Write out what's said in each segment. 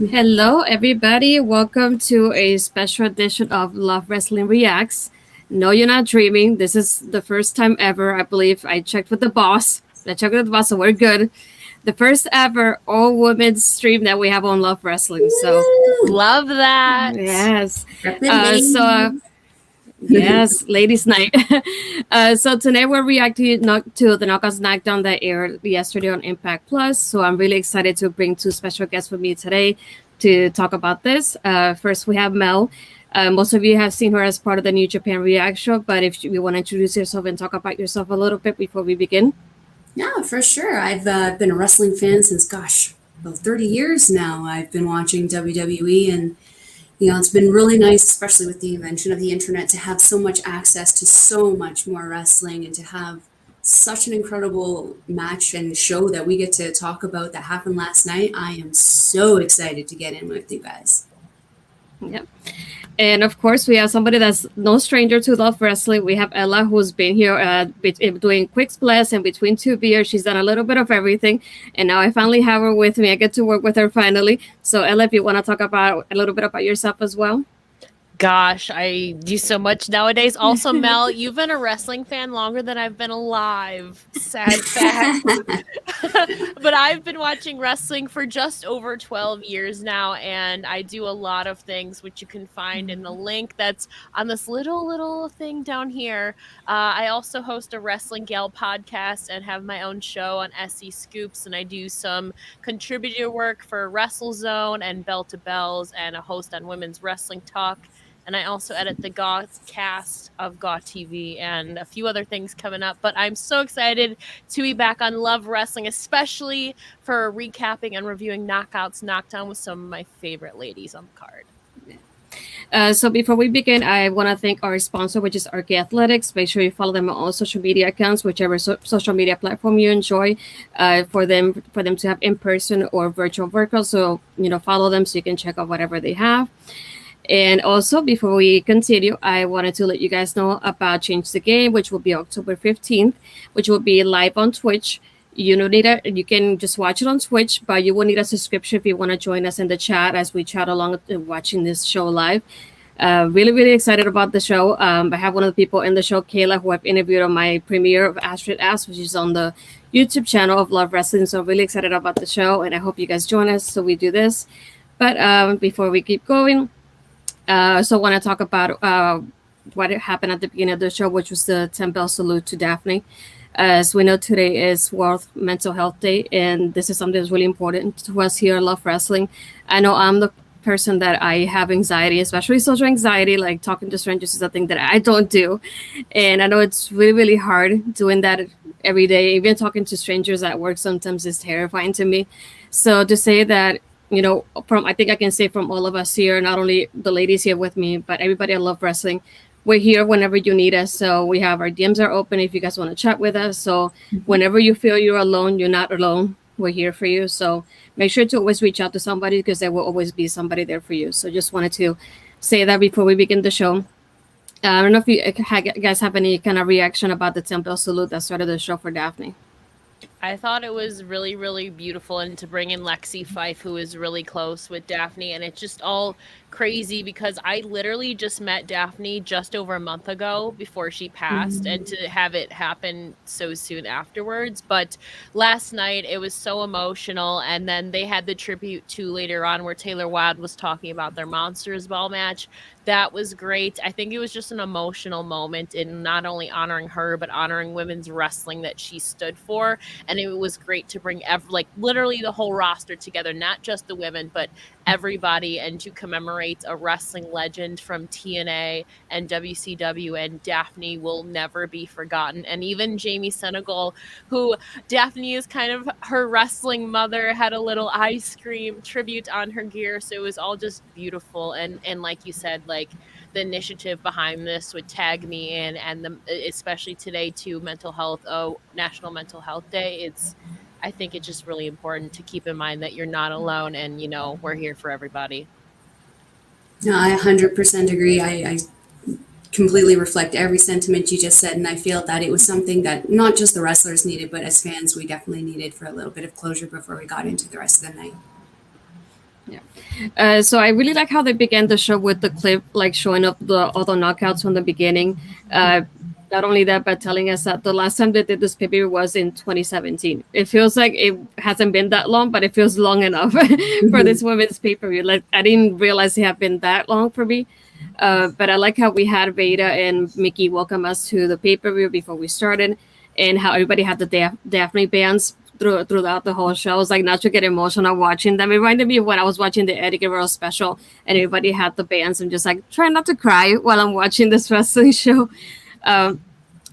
Hello, everybody. Welcome to a special edition of Love Wrestling Reacts. No, you're not dreaming. This is the first time ever, I believe. I checked with the boss. I checked with the boss, so we're good. The first ever all women's stream that we have on Love Wrestling. So, Love that. yes. Rep the So, yes, ladies' night. So tonight we're reacting to the Knockouts Knockdown that aired yesterday on Impact Plus. So I'm really excited to bring two special guests with me today to talk about this. First, we have Mel. Most of you have seen her as part of the New Japan React show, but if you want to introduce yourself and talk about yourself a little bit before we begin. Yeah, for sure. I've been a wrestling fan since, about 30 years now. I've been watching WWE, and it's been really nice, especially with the invention of the internet, to have so much access to so much more wrestling and to have such an incredible match and show that we get to talk about that happened last night. I am so excited to get in with you guys. Yep. And of course, we have somebody that's no stranger to Love Wrestling. We have Ella, who's been here doing quick splits and between two beers. She's done a little bit of everything. And now I finally have her with me. I get to work with her finally. So, Ella, if you want to talk about a little bit about yourself as well. Gosh, I do so much nowadays. Also, Mel, you've been a wrestling fan longer than I've been alive. Sad fact. But I've been watching wrestling for just over 12 years now, and I do a lot of things, which you can find in the link that's on this little thing down here. I also host a Wrestling Gal podcast and have my own show on SE Scoops, and I do some contributor work for WrestleZone and Bell to Bells and a host on Women's Wrestling Talk. And I also edit the Goth cast of Goth TV and a few other things coming up. But I'm so excited to be back on Love Wrestling, especially for recapping and reviewing Knockouts Knockdown with some of my favorite ladies on the card. So before we begin, I want to thank our sponsor, which is Arcade Athletics. Make sure you follow them on all social media accounts, whichever social media platform you enjoy, for them to have in-person or virtual workouts. So, follow them so you can check out whatever they have. And also, before we continue, I wanted to let you guys know about Change the Game, which will be October 15th, which will be live on Twitch. You can just watch it on Twitch, but you will need a subscription if you want to join us in the chat as we chat along watching this show live. Really excited about the show. I have one of the people in the show, Kayla, who I've interviewed on my premiere of Astrid Asks, which is on the YouTube channel of Love Wrestling. So really excited about the show, and I hope you guys join us so we do this. But before we keep going, so I want to talk about what happened at the beginning of the show, which was the 10-bell salute to Daphne. As we know, today is World Mental Health Day, and this is something that's really important to us here at Love Wrestling. I know I'm the person that I have anxiety, especially social anxiety, like talking to strangers is a thing that I don't do. And I know it's really hard doing that every day. Even talking to strangers at work sometimes is terrifying to me. So to say that, I think I can say from all of us here, not only the ladies here with me, but everybody I Love Wrestling, we're here whenever you need us. So we have our DMs are open if you guys want to chat with us. So whenever you feel you're alone, you're not alone. We're here for you. So make sure to always reach out to somebody because there will always be somebody there for you. So just wanted to say that before we begin the show. I don't know if you guys have any kind of reaction about the 10-bell salute that started the show for Daphne. I thought it was really beautiful, and to bring in Lexi Fife, who is really close with Daphne, and it's just all crazy because I literally just met Daphne just over a month ago before she passed, and to have it happen so soon afterwards. But last night it was so emotional, and then they had the tribute to later on where Taylor Wilde was talking about their Monsters Ball match. That was great. I think it was just an emotional moment in not only honoring her, but honoring women's wrestling that she stood for. And it was great to bring literally the whole roster together, not just the women, but everybody, and to commemorate a wrestling legend from TNA and WCW, and Daphne will never be forgotten. And even Jamie Senegal, who Daphne is kind of her wrestling mother, had a little ice cream tribute on her gear. So it was all just beautiful. And like you said, like the initiative behind this would tag me in, and especially today too, National Mental Health Day. I think it's just really important to keep in mind that you're not alone, and we're here for everybody. No, I 100% agree. I completely reflect every sentiment you just said, and I feel that it was something that not just the wrestlers needed, but as fans we definitely needed for a little bit of closure before we got into the rest of the night. So I really like how they began the show with the clip, like showing up all the knockouts from the beginning. Not only that, but telling us that the last time they did this pay was in 2017. It feels like it hasn't been that long, but it feels long enough for this women's pay-per-view. Like I didn't realize it had been that long for me. But I like how we had Veda and Mickey welcome us to the pay-per-view before we started, and how everybody had the Daphne bands throughout the whole show. I was like not to get emotional watching them. It reminded me of when I was watching the Eddie Guerrero special and everybody had the bands. I'm just like trying not to cry while I'm watching this wrestling show.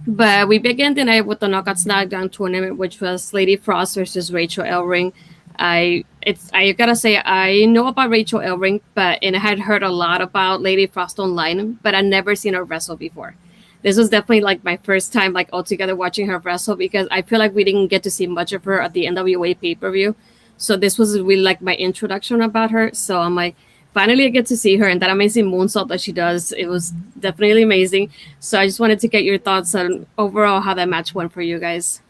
But we began the night with the Knockouts Knockdown tournament, which was Lady Frost versus Rachel Ellering. I gotta say I know about Rachel Ellering, and I had heard a lot about Lady Frost online, but I'd never seen her wrestle before. This was definitely like my first time like altogether watching her wrestle, because I feel like we didn't get to see much of her at the NWA pay-per-view. So this was really like my introduction about her. So I'm like, finally I get to see her, and that amazing moonsault that she does. It was definitely amazing. So I just wanted to get your thoughts on overall how that match went for you guys.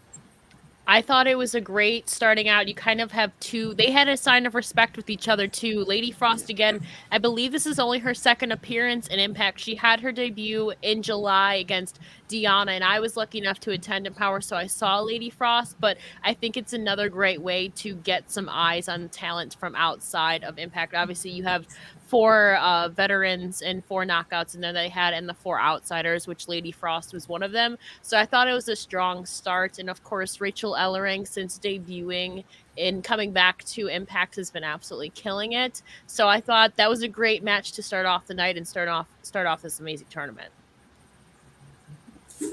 I thought it was a great starting out. You kind of have they had a sign of respect with each other too. Lady Frost, again, I believe this is only her second appearance in Impact. She had her debut in July against Deanna, and I was lucky enough to attend Empower, so I saw Lady Frost, but I think it's another great way to get some eyes on talent from outside of Impact. Obviously, you have 4 veterans and 4 knockouts, and then they had the 4 outsiders, which Lady Frost was one of them. So I thought it was a strong start. And of course, Rachel Ellering, since debuting and coming back to Impact, has been absolutely killing it. So I thought that was a great match to start off the night and start off this amazing tournament.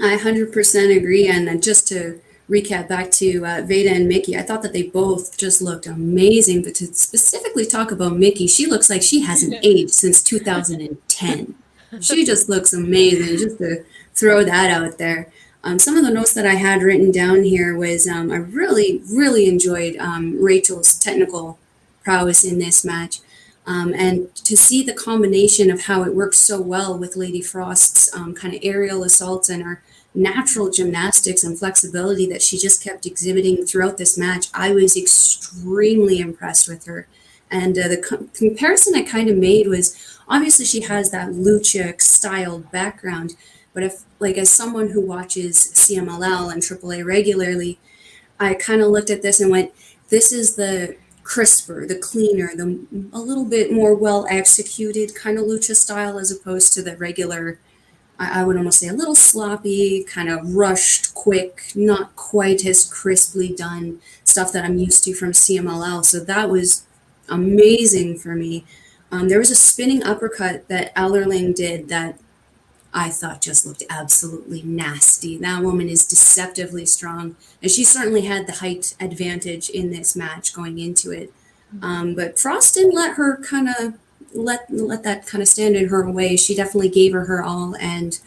I 100% agree. And just to recap back to Veda and Mickey, I thought that they both just looked amazing. But to specifically talk about Mickey, she looks like she hasn't aged since 2010. She just looks amazing, just to throw that out there. Some of the notes that I had written down here was I really, really enjoyed Rachel's technical prowess in this match. And to see the combination of how it works so well with Lady Frost's kind of aerial assaults and her natural gymnastics and flexibility that she just kept exhibiting throughout this match, I was extremely impressed with her. And the comparison I kind of made was, obviously she has that lucha styled background, but if, like, as someone who watches CMLL and AAA regularly, I kind of looked at this and went, this is the crisper, the cleaner, a little bit more well executed kind of lucha style, as opposed to the regular, I would almost say a little sloppy, kind of rushed, quick, not quite as crisply done stuff that I'm used to from CMLL. So that was amazing for me. There was a spinning uppercut that Ellerling did that I thought just looked absolutely nasty. That woman is deceptively strong, and she certainly had the height advantage in this match going into it. But Frost didn't let her kind of let that kind of stand in her way. She definitely gave her all, and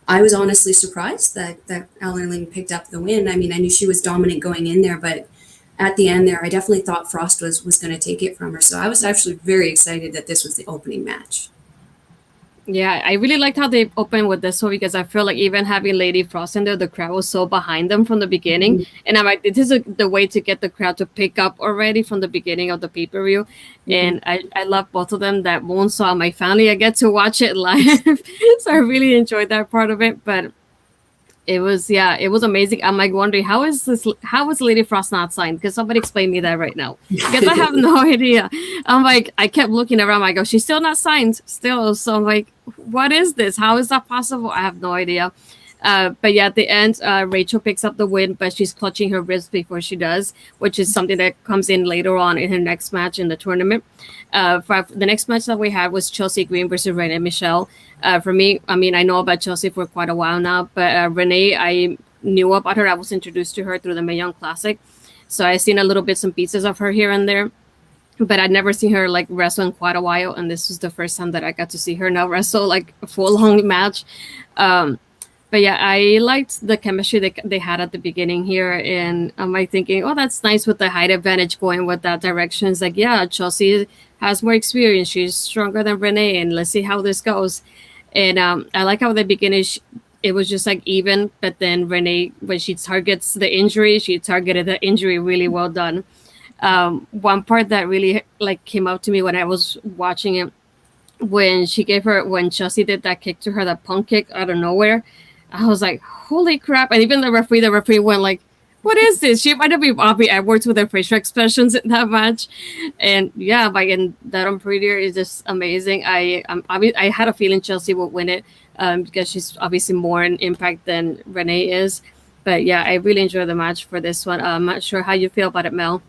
I was honestly surprised that Ellerling picked up the win. I mean, I knew she was dominant going in there, but at the end there, I definitely thought Frost was going to take it from her. So I was actually very excited that this was the opening match. Yeah, I really liked how they opened with this one, because I feel like even having Lady Frost in there, the crowd was so behind them from the beginning. Mm-hmm. And I'm like, this is the way to get the crowd to pick up already from the beginning of the pay-per-view. Mm-hmm. And I love both of them. That moonsault, my family, I get to watch it live. So I really enjoyed that part of it. But it was amazing. I'm like wondering, how is Lady Frost not signed? Because somebody explain me that right now, because I have no idea. I'm like, I kept looking around, I go, she's still not signed still. So I'm like, what is this? How is that possible? I have no idea. But yeah, at the end, Rachel picks up the win, but she's clutching her wrist before she does, which is something that comes in later on in her next match in the tournament. For the next match that we had was Chelsea Green versus Renee Michelle. For me, I mean, I know about Chelsea for quite a while now, but Renee, I knew about her. I was introduced to her through the Mae Young Classic. So I've seen a little bits and pieces of her here and there, but I'd never seen her like wrestle in quite a while. And this was the first time that I got to see her now wrestle like a full long match. But yeah, I liked the chemistry they had at the beginning here. And I'm like thinking, oh, that's nice with the height advantage going with that direction. It's like, yeah, Chelsea has more experience. She's stronger than Renee. And let's see how this goes. And I like how the beginning, it was just like even. But then Renee, when she targets the injury, she targeted the injury really well done. One part that really like came up to me when I was watching it, when Chelsea did that kick to her, that punk kick out of nowhere, I was like, holy crap. And even the referee went like, what is this? She might have been Bobby Edwards with her facial expressions in that match. And yeah, like, and that on Prettier is just amazing. I had a feeling Chelsea would win it, because she's obviously more in impact than Renee is. But yeah, I really enjoyed the match for this one. I'm not sure how you feel about it, Mel.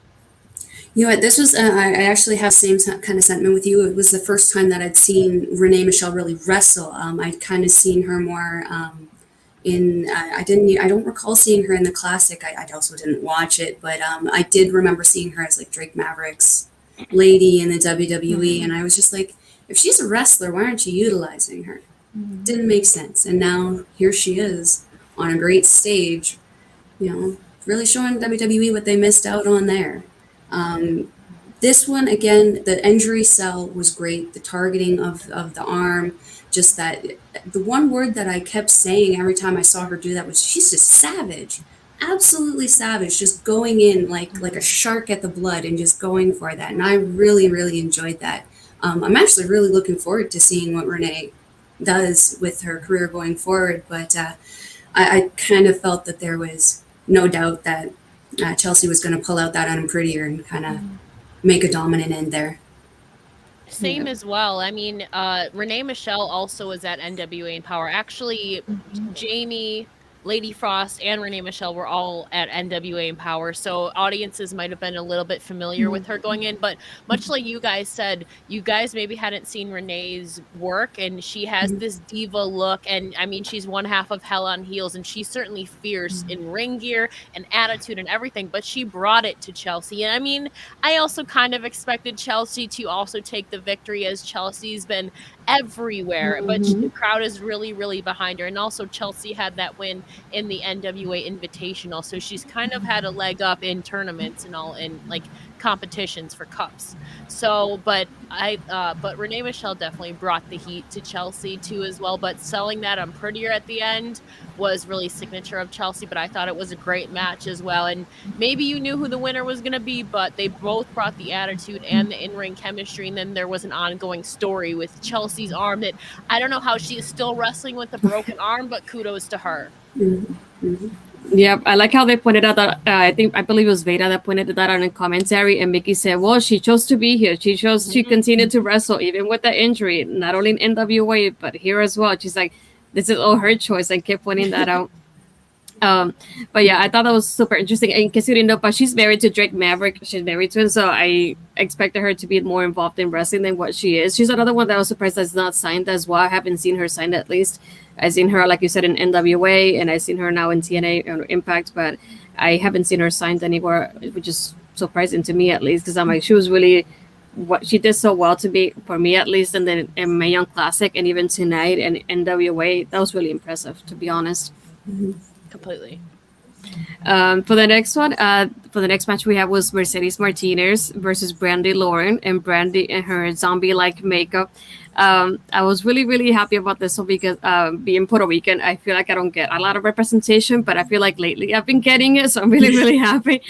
You know what? This was, I actually have same kind of sentiment with you. It was the first time that I'd seen Renee Michelle really wrestle. I'd kind of seen her more I don't recall seeing her in the classic. I also didn't watch it, but I did remember seeing her as like Drake Maverick's lady in the WWE. And I was just like, if she's a wrestler, why aren't you utilizing her? Didn't make sense. And now here she is on a great stage, really showing WWE what they missed out on there. This one, again, the injury sell was great. The targeting of the arm, just that, the one word that I kept saying every time I saw her do that was, she's just savage, absolutely savage, just going in like a shark at the blood and just going for that. And I really, really enjoyed that. I'm actually really looking forward to seeing what Renee does with her career going forward. But I kind of felt that there was no doubt that Chelsea was going to pull out that Unprettier and kind of make a dominant end there. Same as well. I mean, Renee Michelle also was at NWA in Power. Actually, Jamie, Lady Frost, and Renee Michelle were all at NWA in Power, so audiences might have been a little bit familiar with her going in. But much like you guys said, you guys maybe hadn't seen Renee's work, and she has this diva look, and I mean, she's one half of Hell on Heels, and she's certainly fierce in ring gear and attitude and everything, but she brought it to Chelsea. And I mean, I also kind of expected Chelsea to also take the victory, as Chelsea's been everywhere, but the crowd is really, really behind her. And also Chelsea had that win in the NWA Invitational, so she's kind of had a leg up in tournaments and all, in like competitions for cups. So, but Renee Michelle definitely brought the heat to Chelsea too as well. But selling that Unprettier at the end was really signature of Chelsea. But I thought it was a great match as well. And maybe you knew who the winner was going to be, but they both brought the attitude and the in-ring chemistry. And then there was an ongoing story with Chelsea's arm that I don't know how she is still wrestling with a broken arm, but kudos to her. Yeah, I like how they pointed out that I believe it was Veda that pointed that out in commentary, and Mickey said, well, she chose to be here. She chose to continue to wrestle even with the injury, not only in NWA but here as well. She's like, this is all her choice, and kept pointing that out. But yeah, I thought that was super interesting. In case you didn't know, but she's married to Drake Maverick. She's married to him, so I expected her to be more involved in wrestling than what she is. She's another one that I was surprised that's not signed as well. I haven't seen her signed, at least. I've seen her, like you said, in NWA, and I've seen her now in TNA and Impact, but I haven't seen her signed anywhere, which is surprising to me, at least, because I'm like, she was really, what she did so well to be, for me at least, and then in my Young Classic and even tonight and NWA, that was really impressive, to be honest. Completely. For the next one, for the next match we have was Mercedes Martinez versus Brandy Lauren, and Brandy in her zombie-like makeup. I was really, really happy about this one because being Puerto Rican, I feel like I don't get a lot of representation, but I feel like lately I've been getting it, so I'm really, really happy.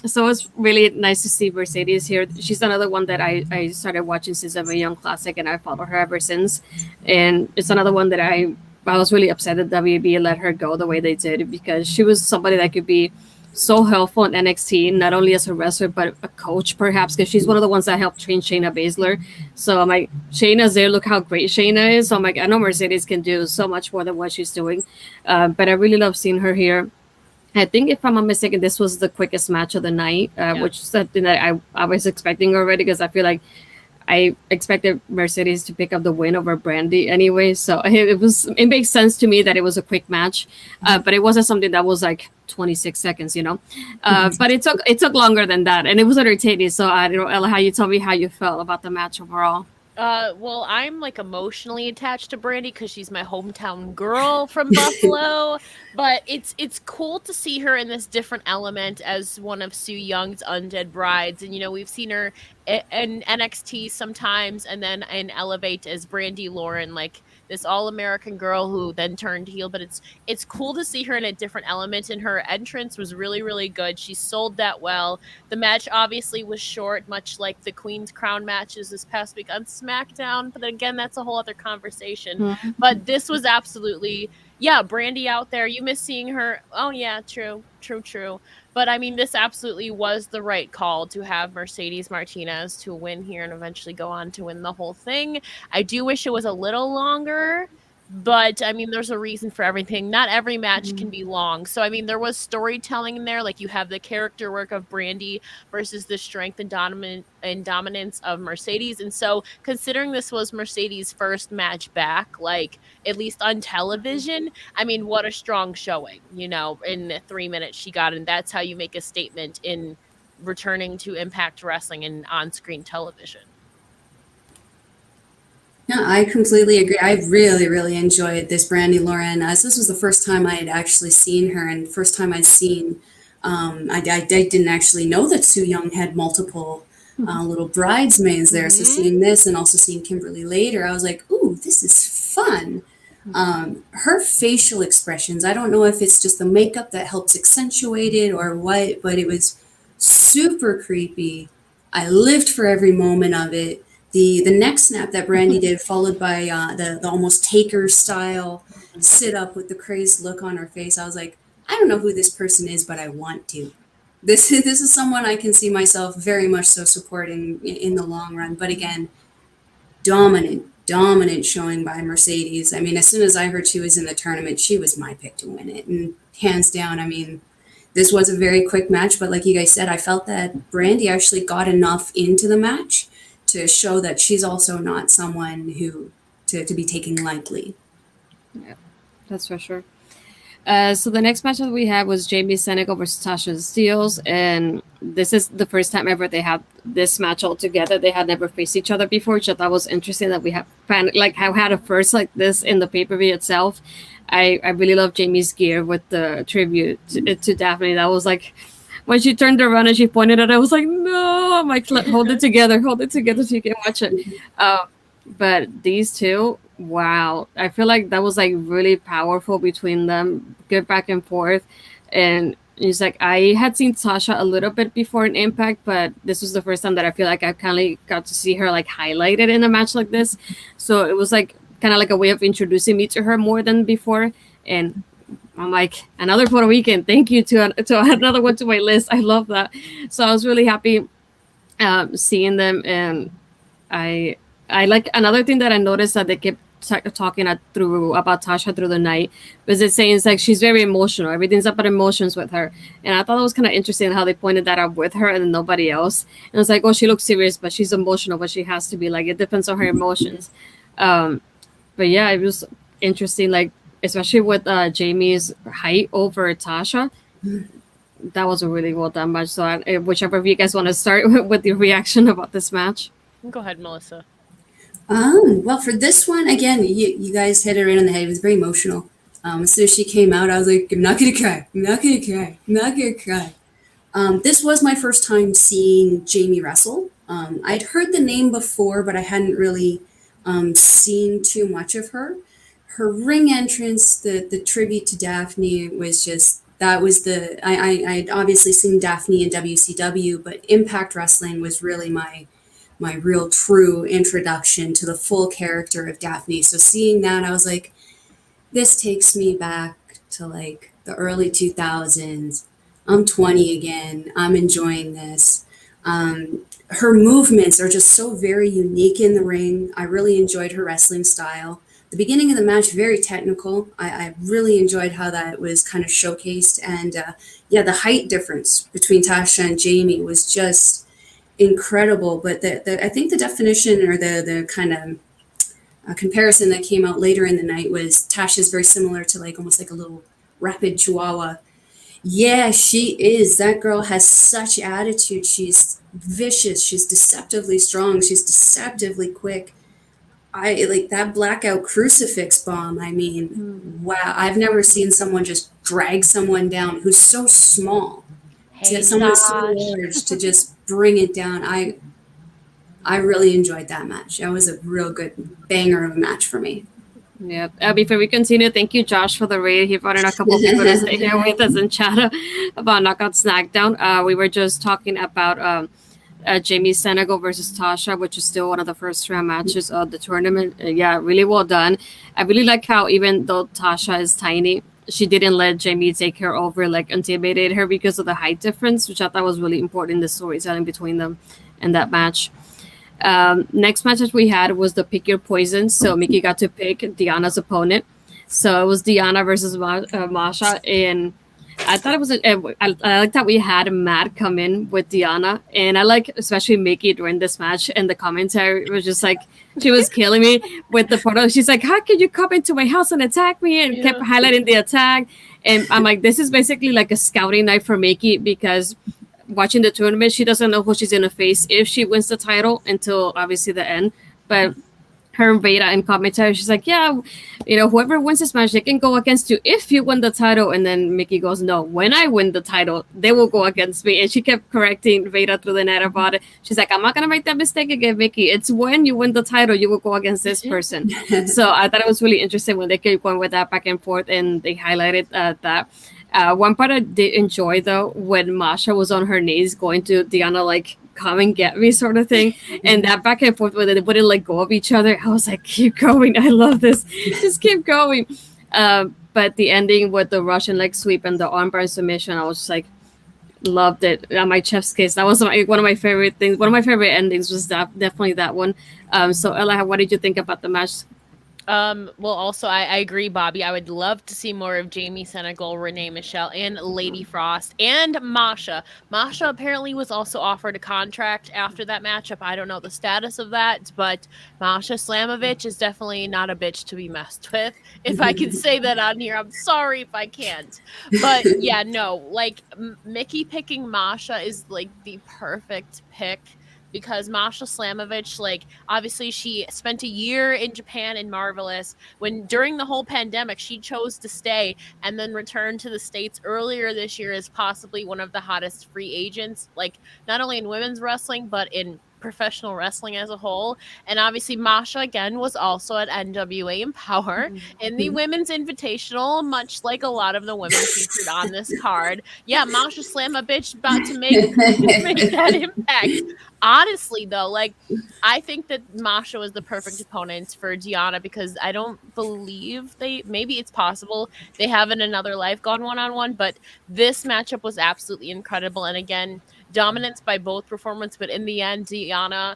So it's really nice to see Mercedes here. She's another one that I started watching since I'm a Young Classic, and I followed her ever since. And it's another one that I was really upset that WB let her go the way they did, because she was somebody that could be so helpful in NXT, not only as a wrestler, but a coach, perhaps, because she's one of the ones that helped train Shayna Baszler. So I'm like, Shayna's there. Look how great Shayna is. So I'm like, I know Mercedes can do so much more than what she's doing. But I really love seeing her here. I think, if I'm not mistaken, this was the quickest match of the night, which is something that I was expecting already, because I feel like I expected Mercedes to pick up the win over Brandy anyway. So it makes sense to me that it was a quick match, but it wasn't something that was like 26 seconds, but it took longer than that, and it was entertaining. So I don't know, Ella, how you tell me how you felt about the match overall. Well, I'm like emotionally attached to Brandy because she's my hometown girl from Buffalo. But it's cool to see her in this different element as one of Sue Young's undead brides. And we've seen her in NXT sometimes, and then in Elevate as Brandy Lauren. Like, this all-American girl who then turned heel. But it's cool to see her in a different element, and her entrance was really, really good. She sold that well. The match obviously was short, much like the Queen's Crown matches this past week on SmackDown. But again, that's a whole other conversation. Mm-hmm. But this was absolutely, yeah, Brandy out there. You miss seeing her. Oh, yeah, true. But I mean, this absolutely was the right call to have Mercedes Martinez to win here and eventually go on to win the whole thing. I do wish it was a little longer, but I mean, there's a reason for everything. Not every match can be long. So, I mean, there was storytelling in there. Like, you have the character work of Brandy versus the strength and dominance of Mercedes. And so, considering this was Mercedes' first match back, like, at least on television, I mean, what a strong showing, you know, in the 3 minutes she got. And that's how you make a statement in returning to Impact Wrestling and on-screen television. Yeah, I completely agree. I really, really enjoyed this Brandy Lauren, as this was the first time I had actually seen her, and first time I'd seen. I didn't actually know that Su Yung had multiple little bridesmaids there. So seeing this and also seeing Kimberly later, I was like, "Ooh, this is fun." Her facial expressions, I don't know if it's just the makeup that helps accentuate it or what, but it was super creepy. I lived for every moment of it. The neck snap that Brandy did, followed by the almost Taker style sit up with the crazed look on her face. I was like, I don't know who this person is, but I want to. This is someone I can see myself very much so supporting in the long run. But again, dominant showing by Mercedes. I mean, as soon as I heard she was in the tournament, she was my pick to win it, and hands down. I mean, this was a very quick match, but like you guys said, I felt that Brandy actually got enough into the match to show that she's also not someone who to be taken lightly. Yeah, that's for sure. So the next match that we had was Jamie Senegal versus Tasha Steelz, and this is the first time ever they had this match all together. They had never faced each other before, which I thought was interesting that we have had a first like this in the pay-per-view itself. I really love Jamie's gear with the tribute to Daphne. That was like, when she turned around and she pointed at it, I was like, no, I'm like, hold it together so you can watch it. But these two, wow, I feel like that was like really powerful between them, good back and forth. And it's like, I had seen Tasha a little bit before in Impact, but this was the first time that I feel like I kind of got to see her like highlighted in a match like this. So it was like kind of like a way of introducing me to her more than before. And I'm like, another Puerto Rican. Thank you to another one to my list. I love that. So I was really happy seeing them. And I like another thing that I noticed that they kept talking about Tasha through the night was it saying it's like she's very emotional. Everything's about emotions with her. And I thought it was kind of interesting how they pointed that out with her and nobody else. And it's like, oh, she looks serious, but she's emotional, but she has to be like, it depends on her emotions. But yeah, it was interesting, like, especially with Jamie's height over Tasha. That was a really well done match. So whichever of you guys want to start with your reaction about this match. Go ahead, Melissa. Well, for this one, again, you guys hit it right on the head. It was very emotional. As soon as she came out, I was like, I'm not going to cry. This was my first time seeing Jamie wrestle. I'd heard the name before, but I hadn't really seen too much of her. Her ring entrance, the tribute to Daphne was just, I'd obviously seen Daphne in WCW, but Impact Wrestling was really my real true introduction to the full character of Daphne. So seeing that, I was like, this takes me back to like the early 2000s. I'm 20 again. I'm enjoying this. Her movements are just so very unique in the ring. I really enjoyed her wrestling style. The beginning of the match, very technical. I really enjoyed how that was kind of showcased. And the height difference between Tasha and Jamie was just incredible. But I think the definition or the kind of comparison that came out later in the night was Tasha's very similar to like almost like a little rapid chihuahua. Yeah, she is. That girl has such attitude. She's vicious. She's deceptively strong. She's deceptively quick. I like that blackout crucifix bomb. I mean, wow. I've never seen someone just drag someone down who's so small. Hey, someone so large to just bring it down. I really enjoyed that match. That was a real good banger of a match for me. Yeah. Before we continue, thank you, Josh, for the raid. He brought in a couple people to stay here with us and chat about Knockouts Knockdown. We were just talking about Jamie Senegal versus Tasha, which is still one of the first round matches of the tournament. Yeah, really well done. I really like how even though Tasha is tiny, she didn't let Jamie take her over, like intimidate her because of the height difference, which I thought was really important in the storytelling between them in that match. Next match that we had was the pick your poison. So Mickey got to pick Diana's opponent. So it was Diana versus Masha, and I thought it was. I like that we had Matt come in with Diana, and I like especially Mickey during this match. And the commentary was just like she was killing me with the photo. She's like, "How could you come into my house and attack me?" And kept highlighting the attack. And I'm like, this is basically like a scouting night for Mickey because watching the tournament, she doesn't know who she's gonna face if she wins the title until obviously the end. But her and Veda in commentary, she's like, yeah, whoever wins this match, they can go against you if you win the title. And then Mickey goes, no, when I win the title, they will go against me. And she kept correcting Veda through the net about it. She's like, I'm not gonna make that mistake again, Mickey. It's when you win the title, you will go against this person. So I thought it was really interesting when they kept going with that back and forth, and they highlighted that. One part I did enjoy though, when Masha was on her knees going to Diana, like, come and get me sort of thing, and that back and forth where they wouldn't let go of each other. I was like, keep going, I love this, just keep going. But the ending with the Russian leg sweep and the armbar submission, I was just like, loved it. My chef's kiss, that was one of my favorite things. One of my favorite endings was definitely that one. So Ella, what did you think about the match? Well, also, I agree, Bobby. I would love to see more of Jamie Senegal, Renee Michelle, and Lady Frost, and Masha. Masha apparently was also offered a contract after that matchup. I don't know the status of that, but Masha Slamovich is definitely not a bitch to be messed with. If I can say that on here, I'm sorry if I can't. But yeah, no, like Mickey picking Masha is like the perfect pick. Because Masha Slamovich, like, obviously she spent a year in Japan in Marvelous when during the whole pandemic, she chose to stay and then returned to the States earlier this year as possibly one of the hottest free agents, like not only in women's wrestling, but in professional wrestling as a whole. And obviously Masha again was also at NWA Empower in the Women's Invitational, much like a lot of the women featured on this card. Yeah, Masha Slamovich about to make that impact. Honestly, though, like, I think that Masha was the perfect opponent for Diana because I don't believe maybe it's possible they have in another life gone one-on-one, but this matchup was absolutely incredible. And again, dominance by both performers, but in the end, Diana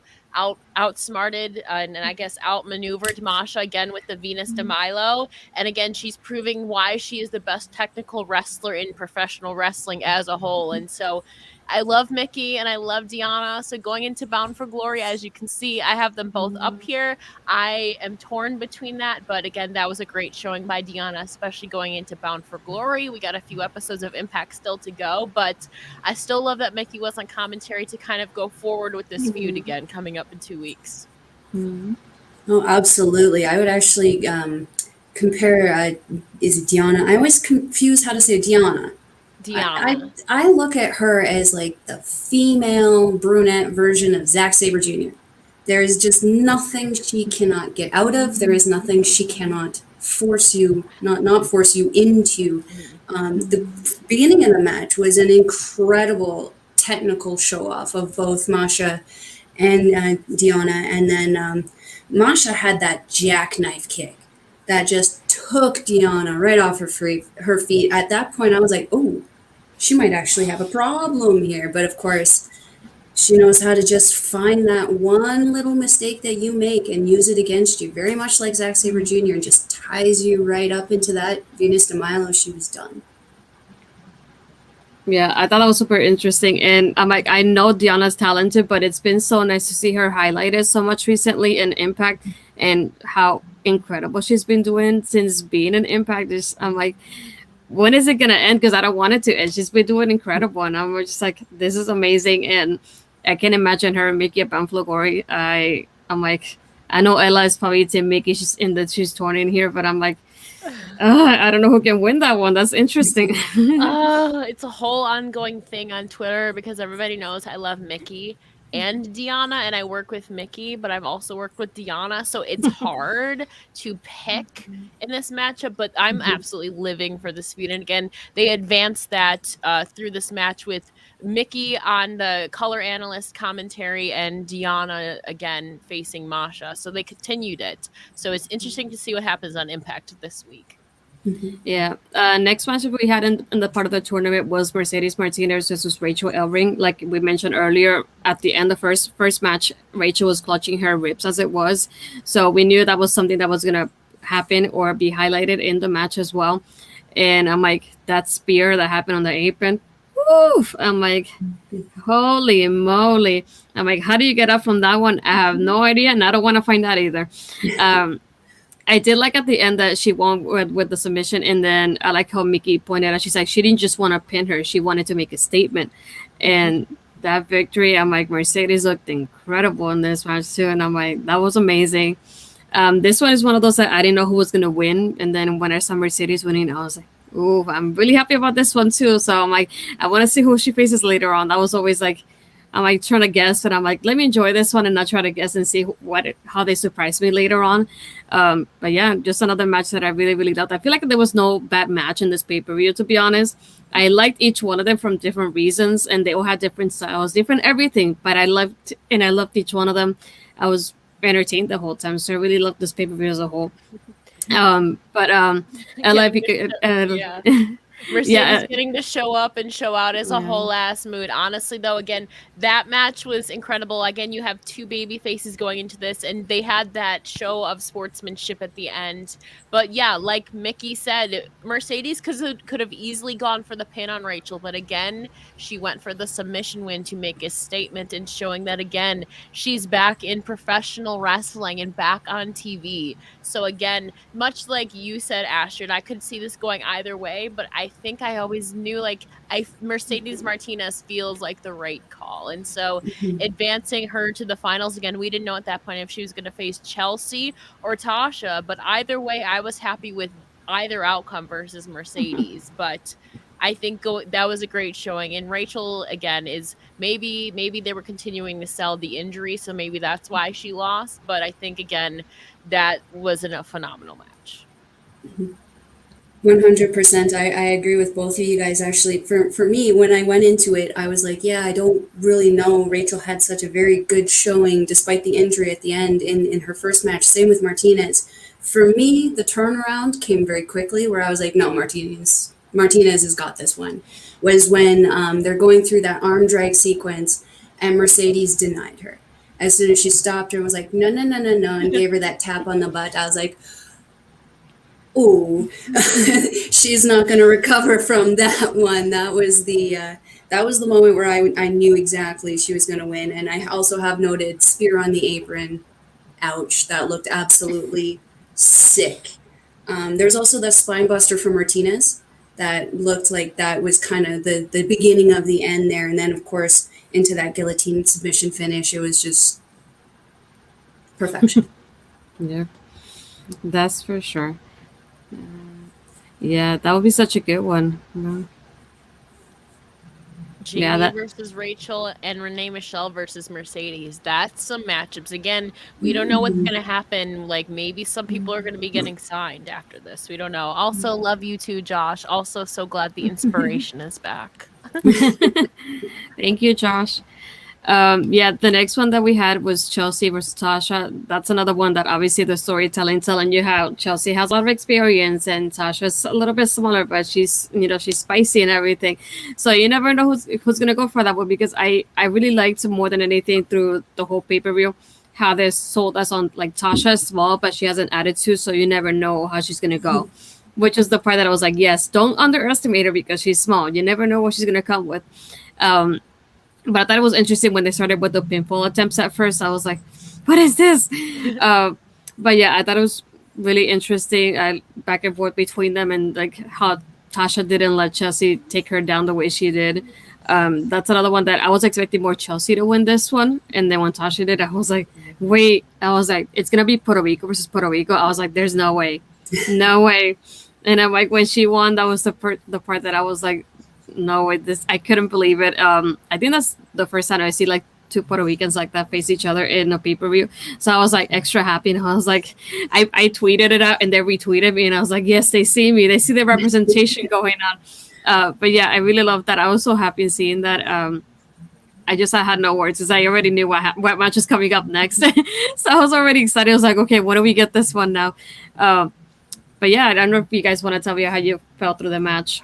outsmarted and I guess outmaneuvered Masha again with the Venus de Milo. And again, she's proving why she is the best technical wrestler in professional wrestling as a whole. And so I love Mickey and I love Diana. So going into Bound for Glory, as you can see, I have them both up here. I am torn between that. But again, that was a great showing by Diana, especially going into Bound for Glory. We got a few episodes of Impact still to go. But I still love that Mickey was on commentary to kind of go forward with this feud again coming up in 2 weeks. Oh, absolutely. I would actually compare, is it Diana? I always confuse how to say Diana. I look at her as like the female brunette version of Zack Sabre Jr. There is just nothing she cannot get out of. There is nothing she cannot force you, not force you into. The beginning of the match was an incredible technical show off of both Masha and Diana, and then Masha had that jackknife kick that just took Diana right off her feet. At that point, I was like, oh, she might actually have a problem here. But of course, she knows how to just find that one little mistake that you make and use it against you, very much like Zack Sabre Jr., and just ties you right up into that Venus de Milo. She was done. Yeah, I thought that was super interesting. And I'm like, I know Diana's talented, but it's been so nice to see her highlighted so much recently in Impact and how incredible she's been doing since being in Impact. I'm like, when is it going to end? Because I don't want it to end. She's been doing incredible. And I'm just like, this is amazing. And I can imagine her and Mickey at Bound for Glory. I'm like, I know Ella is probably Team Mickey. She's torn in here, but I'm like, I don't know who can win that one. That's interesting. It's a whole ongoing thing on Twitter because everybody knows I love Mickey. and Deanna, and I work with Mickey, but I've also worked with Deanna, so it's hard to pick in this matchup. But I'm absolutely living for the speed. And again, they advanced that through this match with Mickey on the color analyst commentary and Deanna again facing Masha. So they continued it. So it's interesting to see what happens on Impact this week. Yeah. Next match we had in the part of the tournament was Mercedes Martinez versus Rachel Elring. Like we mentioned earlier, at the end of first match, Rachel was clutching her ribs as it was. So we knew that was something that was gonna happen or be highlighted in the match as well. And I'm like, that spear that happened on the apron. Woof! I'm like, holy moly. I'm like, how do you get up from that one? I have no idea, and I don't want to find out either. I did like at the end that she won with the submission, and then I like how Mickey pointed out, she's like, she didn't just want to pin her, she wanted to make a statement. And that victory, I'm like, Mercedes looked incredible in this match too, and I'm like, that was amazing. This one is one of those that I didn't know who was going to win, and then when I saw Mercedes winning, I was like, ooh, I'm really happy about this one too. So I'm like, I want to see who she faces later on. That was always like, I'm like trying to guess, and I'm like, let me enjoy this one and not try to guess and see how they surprise me later on. But yeah, just another match that I really, really loved. I feel like there was no bad match in this pay-per-view, to be honest. I liked each one of them from different reasons, and they all had different styles, different everything. But I loved each one of them. I was entertained the whole time, so I really loved this pay-per-view as a whole. I like Yeah. Mercedes getting to show up and show out is a whole ass mood. Honestly, though, again, that match was incredible. Again, you have two baby faces going into this, and they had that show of sportsmanship at the end. But yeah, like Mickey said, Mercedes could have easily gone for the pin on Rachel, but again, she went for the submission win to make a statement and showing that again, she's back in professional wrestling and back on TV. So again, much like you said, Astrid, I could see this going either way, but I think I always knew Mercedes Martinez feels like the right call. And so advancing her to the finals again, we didn't know at that point if she was going to face Chelsea or Tasha, but either way, I was happy with either outcome versus Mercedes. But I think that was a great showing. And Rachel, again, is maybe they were continuing to sell the injury, so maybe that's why she lost. But I think, again, that wasn't a phenomenal match. 100%. I agree with both of you guys. Actually, for me, when I went into it, I was like, yeah, I don't really know. Rachel had such a very good showing despite the injury at the end in her first match. Same with Martinez. For me, the turnaround came very quickly where I was like, no, Martinez has got this one. Was when they're going through that arm drag sequence and Mercedes denied her. As soon as she stopped her and was like, no, and gave her that tap on the butt, I was like, ooh, she's not going to recover from that one. That was the moment where I knew exactly she was going to win. And I also have noted spear on the apron. Ouch, that looked absolutely sick. There's also the spine buster from Martinez that looked like that was kind of the beginning of the end there. And then, of course, into that guillotine submission finish, it was just perfection. Yeah, that's for sure. Yeah, that would be such a good one. Jamie versus Rachel and Renee Michelle versus Mercedes. That's some matchups. Again, we don't know what's going to happen. Like maybe some people are going to be getting signed after this. We don't know. Also, love you too, Josh. Also, so glad the inspiration is back. Thank you, Josh. The next one that we had was Chelsea versus Tasha. That's another one that obviously the storytelling telling you how Chelsea has a lot of experience and Tasha's a little bit smaller, but she's spicy and everything. So you never know who's gonna go for that one, because I really liked more than anything through the whole pay-per-view how they sold us on like Tasha is small, but she has an attitude, so you never know how she's gonna go. Which is the part that I was like, yes, don't underestimate her because she's small. You never know what she's gonna come with. But I thought it was interesting when they started with the pinfall attempts at first. I was like, what is this? But yeah, I thought it was really interesting. Back and forth between them and like how Tasha didn't let Chelsea take her down the way she did. That's another one that I was expecting more Chelsea to win this one. And then when Tasha did, I was like, wait. I was like, it's going to be Puerto Rico versus Puerto Rico. I was like, there's no way. No way. And I'm like, when she won, that was the part that I was like, no way, I couldn't believe it. I think that's the first time I see like two Puerto Ricans like that face each other in a pay-per-view. So I was like extra happy, and I was like, I tweeted it out and they retweeted me, and I was like, yes, they see me, they see the representation going on. But yeah, I really love that. I was so happy seeing that. I had no words because I already knew what match is coming up next. So I was already excited. I was like, okay, when do we get this one now? But yeah, I don't know if you guys want to tell me how you felt through the match.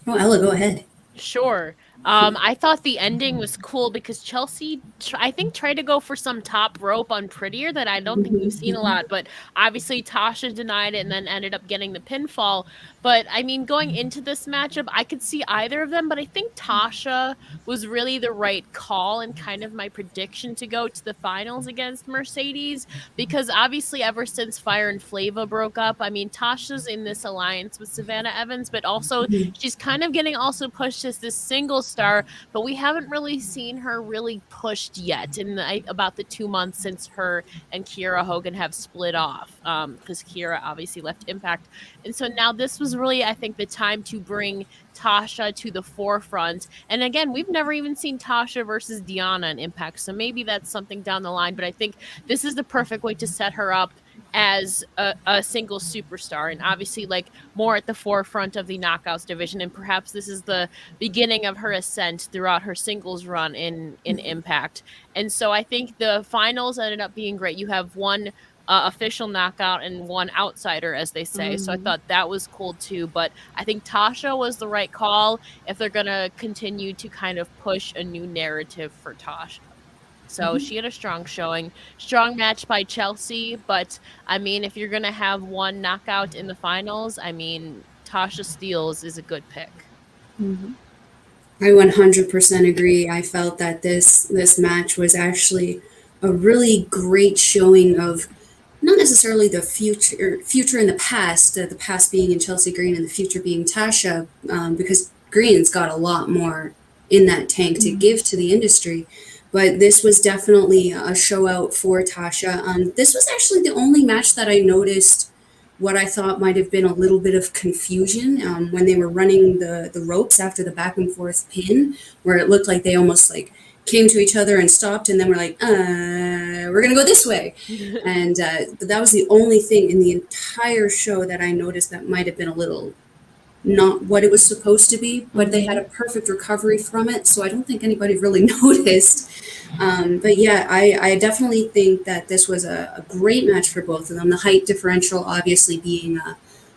Oh, Ella, go ahead. Sure. I thought the ending was cool because Chelsea, I think, tried to go for some top rope on Prettier that I don't think we've seen a lot. But obviously, Tasha denied it and then ended up getting the pinfall. But I mean, going into this matchup, I could see either of them. But I think Tasha was really the right call and kind of my prediction to go to the finals against Mercedes. Because obviously, ever since Fire and Flava broke up, I mean, Tasha's in this alliance with Savannah Evans, but also she's kind of getting also pushed as this single star, but we haven't really seen her really pushed yet in about the 2 months since her and Kiera Hogan have split off, because Kiera obviously left Impact. And so now this was really, I think, the time to bring Tasha to the forefront. And again, we've never even seen Tasha versus Deonna in Impact, so maybe that's something down the line, but I think this is the perfect way to set her up as a single superstar, and obviously like more at the forefront of the Knockouts division, and perhaps this is the beginning of her ascent throughout her singles run in Impact. And so I think the finals ended up being great. You have one official knockout and one outsider, as they say. So I thought that was cool too. But I think Tasha was the right call if they're going to continue to kind of push a new narrative for Tasha. So she had a strong showing. Strong match by Chelsea. But, I mean, if you're going to have one knockout in the finals, I mean, Tasha Steelz is a good pick. I 100% agree. I felt that this match was actually a really great showing of not necessarily the future in the past being in Chelsea Green and the future being Tasha, because Green's got a lot more in that tank to give to the industry. But this was definitely a show out for Tasha. This was actually the only match that I noticed what I thought might have been a little bit of confusion when they were running the ropes after the back and forth pin, where it looked like they almost like came to each other and stopped, and then we're like, we're going to go this way. And but that was the only thing in the entire show that I noticed that might have been a little not what it was supposed to be, but they had a perfect recovery from it, so I don't think anybody really noticed. But yeah, I definitely think that this was a great match for both of them. The height differential obviously being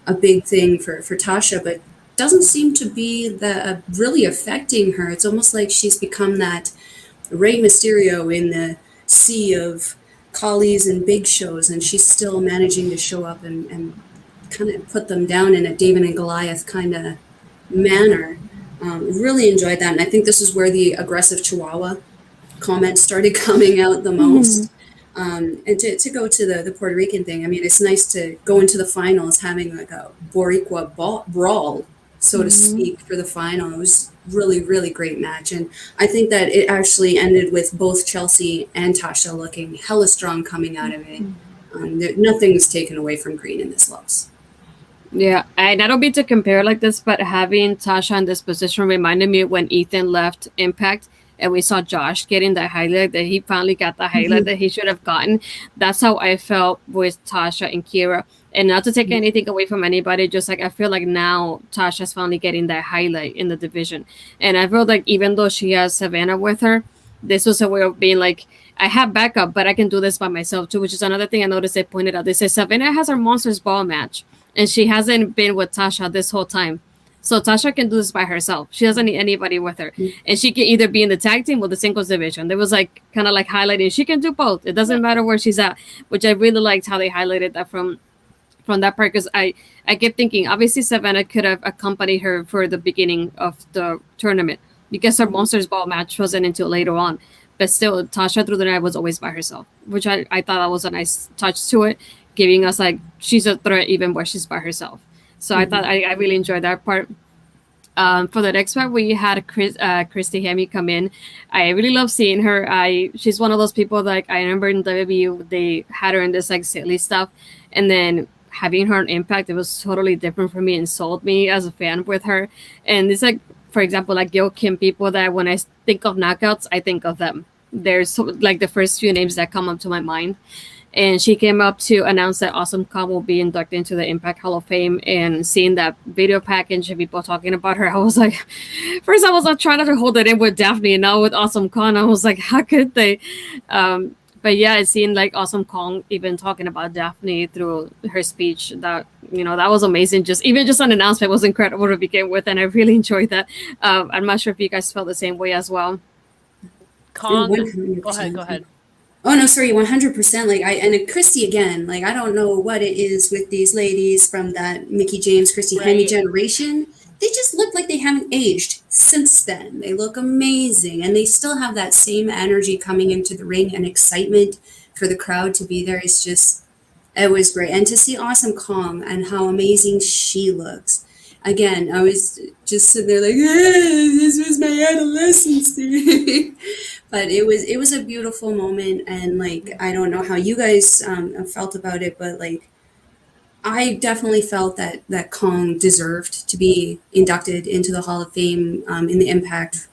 a big thing for Tasha, but doesn't seem to be really affecting her. It's almost like she's become that Rey Mysterio in the sea of collies and big shows, and she's still managing to show up and kind of put them down in a David and Goliath kind of manner. Really enjoyed that, and I think this is where the aggressive Chihuahua comments started coming out the most. And to go to the Puerto Rican thing, I mean, it's nice to go into the finals having like a Boricua brawl, so to speak, for the final. It was really, really great match, and I think that it actually ended with both Chelsea and Tasha looking hella strong coming out of it. Nothing was taken away from Green in this loss. Yeah, and I don't mean to compare like this, but having Tasha in this position reminded me when Ethan left Impact and we saw Josh getting the highlight, that he finally got the highlight that he should have gotten. That's how I felt with Tasha and Kiera. And not to take anything away from anybody, just like I feel like now Tasha's finally getting that highlight in the division. And I feel like even though she has Savannah with her, this was a way of being like, I have backup, but I can do this by myself too, which is another thing I noticed they pointed out. They said Savannah has her Monsters Ball match, and she hasn't been with Tasha this whole time. So Tasha can do this by herself. She doesn't need anybody with her. And she can either be in the tag team or the singles division. There was like kind of like highlighting. She can do both. It doesn't matter where she's at, which I really liked how they highlighted that from that part, because I kept thinking, obviously Savannah could have accompanied her for the beginning of the tournament because her Monsters Ball match wasn't until later on. But still, Tasha through the night was always by herself, which I thought that was a nice touch to it, giving us like she's a threat even where she's by herself. So I thought I really enjoyed that part. For the next part, we had Christy Hemme come in. I really love seeing her. She's one of those people that I remember in WWE, they had her in this like silly stuff. And then having her on Impact, it was totally different for me and sold me as a fan with her. And it's like, for example, like Gil Kim people that when I think of knockouts, I think of them. there's like the first few names that come up to my mind. And she came up to announce that Awesome Kong will be inducted into the Impact Hall of Fame. And seeing that video package and people talking about her, I was like, first I was like trying to hold it in with Daphne, and now with Awesome Kong, I was like, how could they? But yeah, it seemed like Awesome Kong even talking about Daphne through her speech. That that was amazing. Just an announcement was incredible to begin with, and I really enjoyed that. I'm not sure if you guys felt the same way as well. Kong, 100%. go ahead. Oh no, sorry, 100%. Like and Christy again. Like I don't know what it is with these ladies from that Mickey James, Christy Hemme generation. They just look like they haven't aged since then. They look amazing, and they still have that same energy coming into the ring and excitement for the crowd to be there. It was great, and to see Awesome Kong and how amazing she looks. Again, I was just sitting there like, hey, this was my adolescence. But it was a beautiful moment, and like I don't know how you guys felt about it, but like I definitely felt that Kong deserved to be inducted into the Hall of Fame in the Impact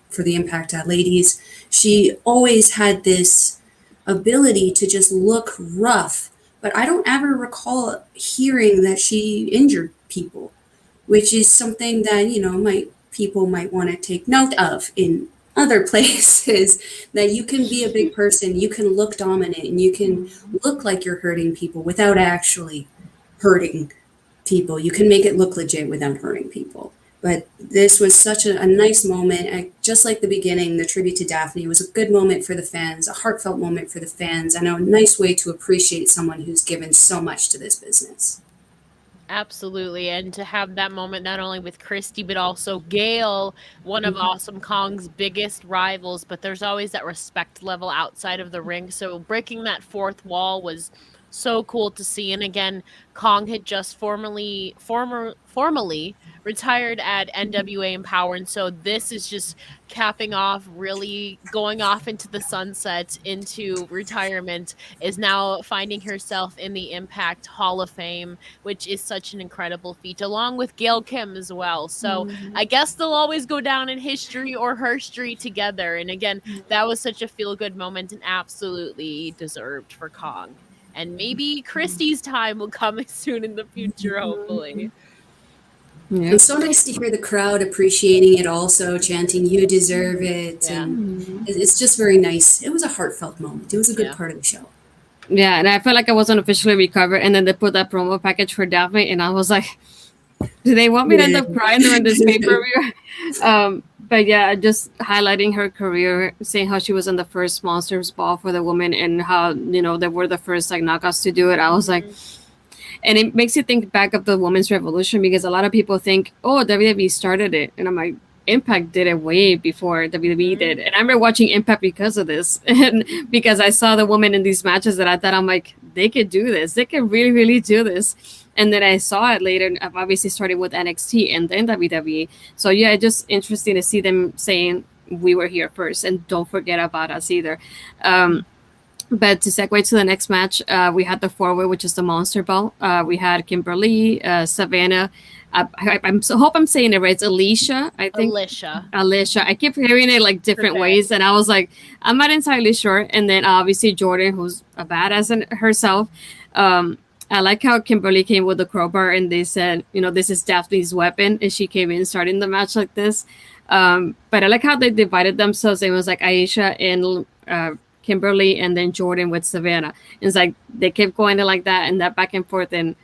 for the Impact ladies. She always had this ability to just look rough, but I don't ever recall hearing that she injured people, which is something that people might want to take note of in other places. That you can be a big person, you can look dominant, and you can look like you're hurting people without actually hurting people. You can make it look legit without hurting people. But this was such a nice moment. Just like the beginning, the tribute to Daphne was a good moment for the fans, a heartfelt moment for the fans, and a nice way to appreciate someone who's given so much to this business. Absolutely. And to have that moment not only with Christy, but also Gail, one of Awesome Kong's biggest rivals, but there's always that respect level outside of the ring. So breaking that fourth wall was so cool to see. And again, Kong had just formally retired at NWA Empower, and so this is just capping off, really going off into the sunset, into retirement, is now finding herself in the Impact Hall of Fame, which is such an incredible feat, along with Gail Kim as well. So I guess they'll always go down in history or herstory together. And again, that was such a feel-good moment and absolutely deserved for Kong. And maybe Christy's time will come soon in the future, hopefully. Yeah. It's so nice to hear the crowd appreciating it also, chanting, you deserve it. Yeah. And it's just very nice. It was a heartfelt moment. It was a good part of the show. Yeah, and I felt like I wasn't officially recovered. And then they put that promo package for Daphne, and I was like, do they want me to end up crying during this pay-per-view? But yeah, just highlighting her career, saying how she was in the first Monsters Ball for the women, and how, they were the first knockouts to do it. I was like, and it makes you think back of the women's revolution, because a lot of people think, oh, WWE started it. And I'm like, Impact did it way before WWE did. And I remember watching Impact because of this. And because I saw the women in these matches that I thought, I'm like, they could do this. They could really, really do this. And then I saw it later. I've obviously started with NXT and then WWE. So yeah, it's just interesting to see them saying we were here first, and don't forget about us either. But to segue to the next match, we had the four-way, which is the Monster Ball. We had Kimberly, Savannah. I hope I'm saying it right. It's Alicia, I think. Alicia. I keep hearing it like different ways, and I was like, I'm not entirely sure. And then obviously Jordan, who's a badass in herself. I like how Kimberly came with the crowbar, and they said, this is Daphne's weapon, and she came in starting the match like this. But I like how they divided themselves. It was like Aisha and Kimberly, and then Jordan with Savannah. It's like they kept going like that and that back and forth, and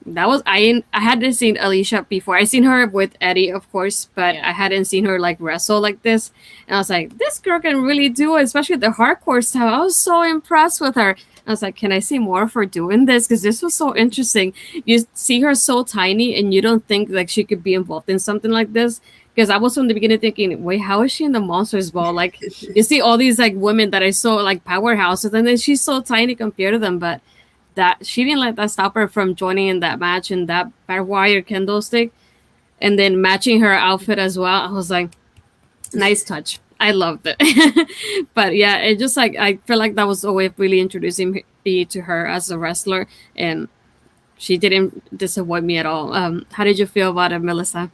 that was I hadn't seen Alicia before. I seen her with Eddie, of course, but I hadn't seen her like wrestle like this. And I was like, this girl can really do it, especially the hardcore style. I was so impressed with her. I was like, can I see more of her doing this? Because this was so interesting. You see her so tiny, and you don't think like she could be involved in something like this. Because I was from the beginning thinking, wait, how is she in the Monsters Ball? Like, you see all these like women that I saw like powerhouses, and then she's so tiny compared to them. But that she didn't let that stop her from joining in that match, and that barbed wire candlestick, and then matching her outfit as well. I was like, nice touch. I loved it. But yeah, it just like I feel like that was a way of really introducing me to her as a wrestler, and she didn't disappoint me at all. How did you feel about it, Melissa?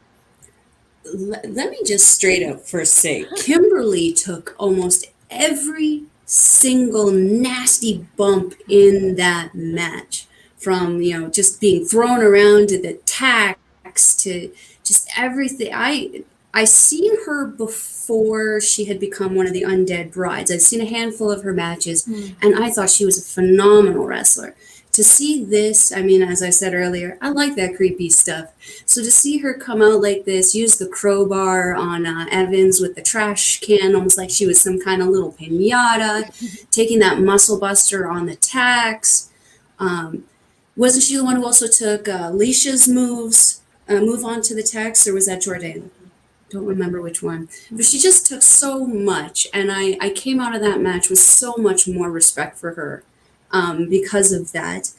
Let me just straight up first say, Kimberly took almost every single nasty bump in that match, from just being thrown around to the tacks to just everything. I seen her before she had become one of the Undead Brides. I've seen a handful of her matches, and I thought she was a phenomenal wrestler. To see this, I mean, as I said earlier, I like that creepy stuff. So to see her come out like this, use the crowbar on Evans with the trash can, almost like she was some kind of little pinata, taking that muscle buster on the tacks. Wasn't she the one who also took Alicia's move on to the tacks, or was that Jordan? Don't remember which one. But she just took so much, and I came out of that match with so much more respect for her. Because of that.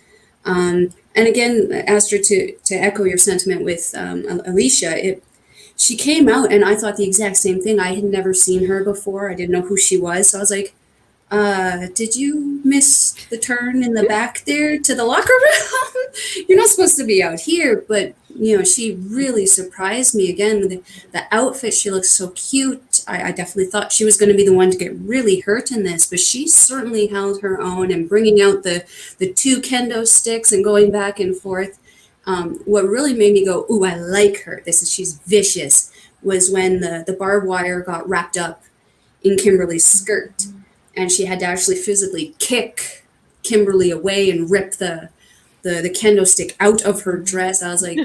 And again, Astrid, to echo your sentiment with Alicia, she came out and I thought the exact same thing. I had never seen her before. I didn't know who she was. So I was like, did you miss the turn in the back there to the locker room? You're not supposed to be out here. But, she really surprised me again. The outfit, she looks so cute. I definitely thought she was going to be the one to get really hurt in this, but she certainly held her own, and bringing out the two kendo sticks and going back and forth. What really made me go, ooh, I like her. She's vicious, was when the barbed wire got wrapped up in Kimberly's skirt, and she had to actually physically kick Kimberly away and rip the kendo stick out of her dress. I was like,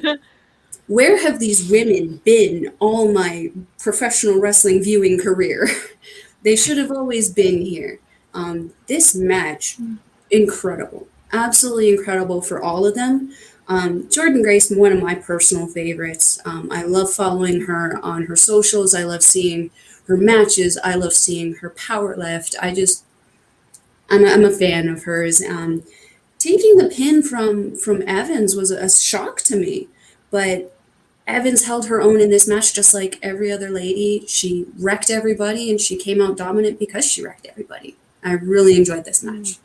where have these women been all my professional wrestling viewing career? They should have always been here. This match, incredible. Absolutely incredible for all of them. Jordynne Grace, one of my personal favorites. I love following her on her socials. I love seeing her matches. I love seeing her power lift. I'm a fan of hers. Taking the pin from Evans was a shock to me, but Evans held her own in this match just like every other lady. She wrecked everybody, and she came out dominant because she wrecked everybody. I really enjoyed this match.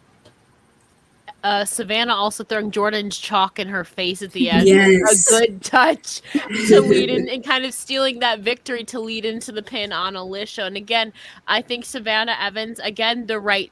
Savannah also throwing Jordan's chalk in her face at the end. Yes. A good touch to lead in and kind of stealing that victory to lead into the pin on Alicia. And again, I think Savannah Evans, again, the right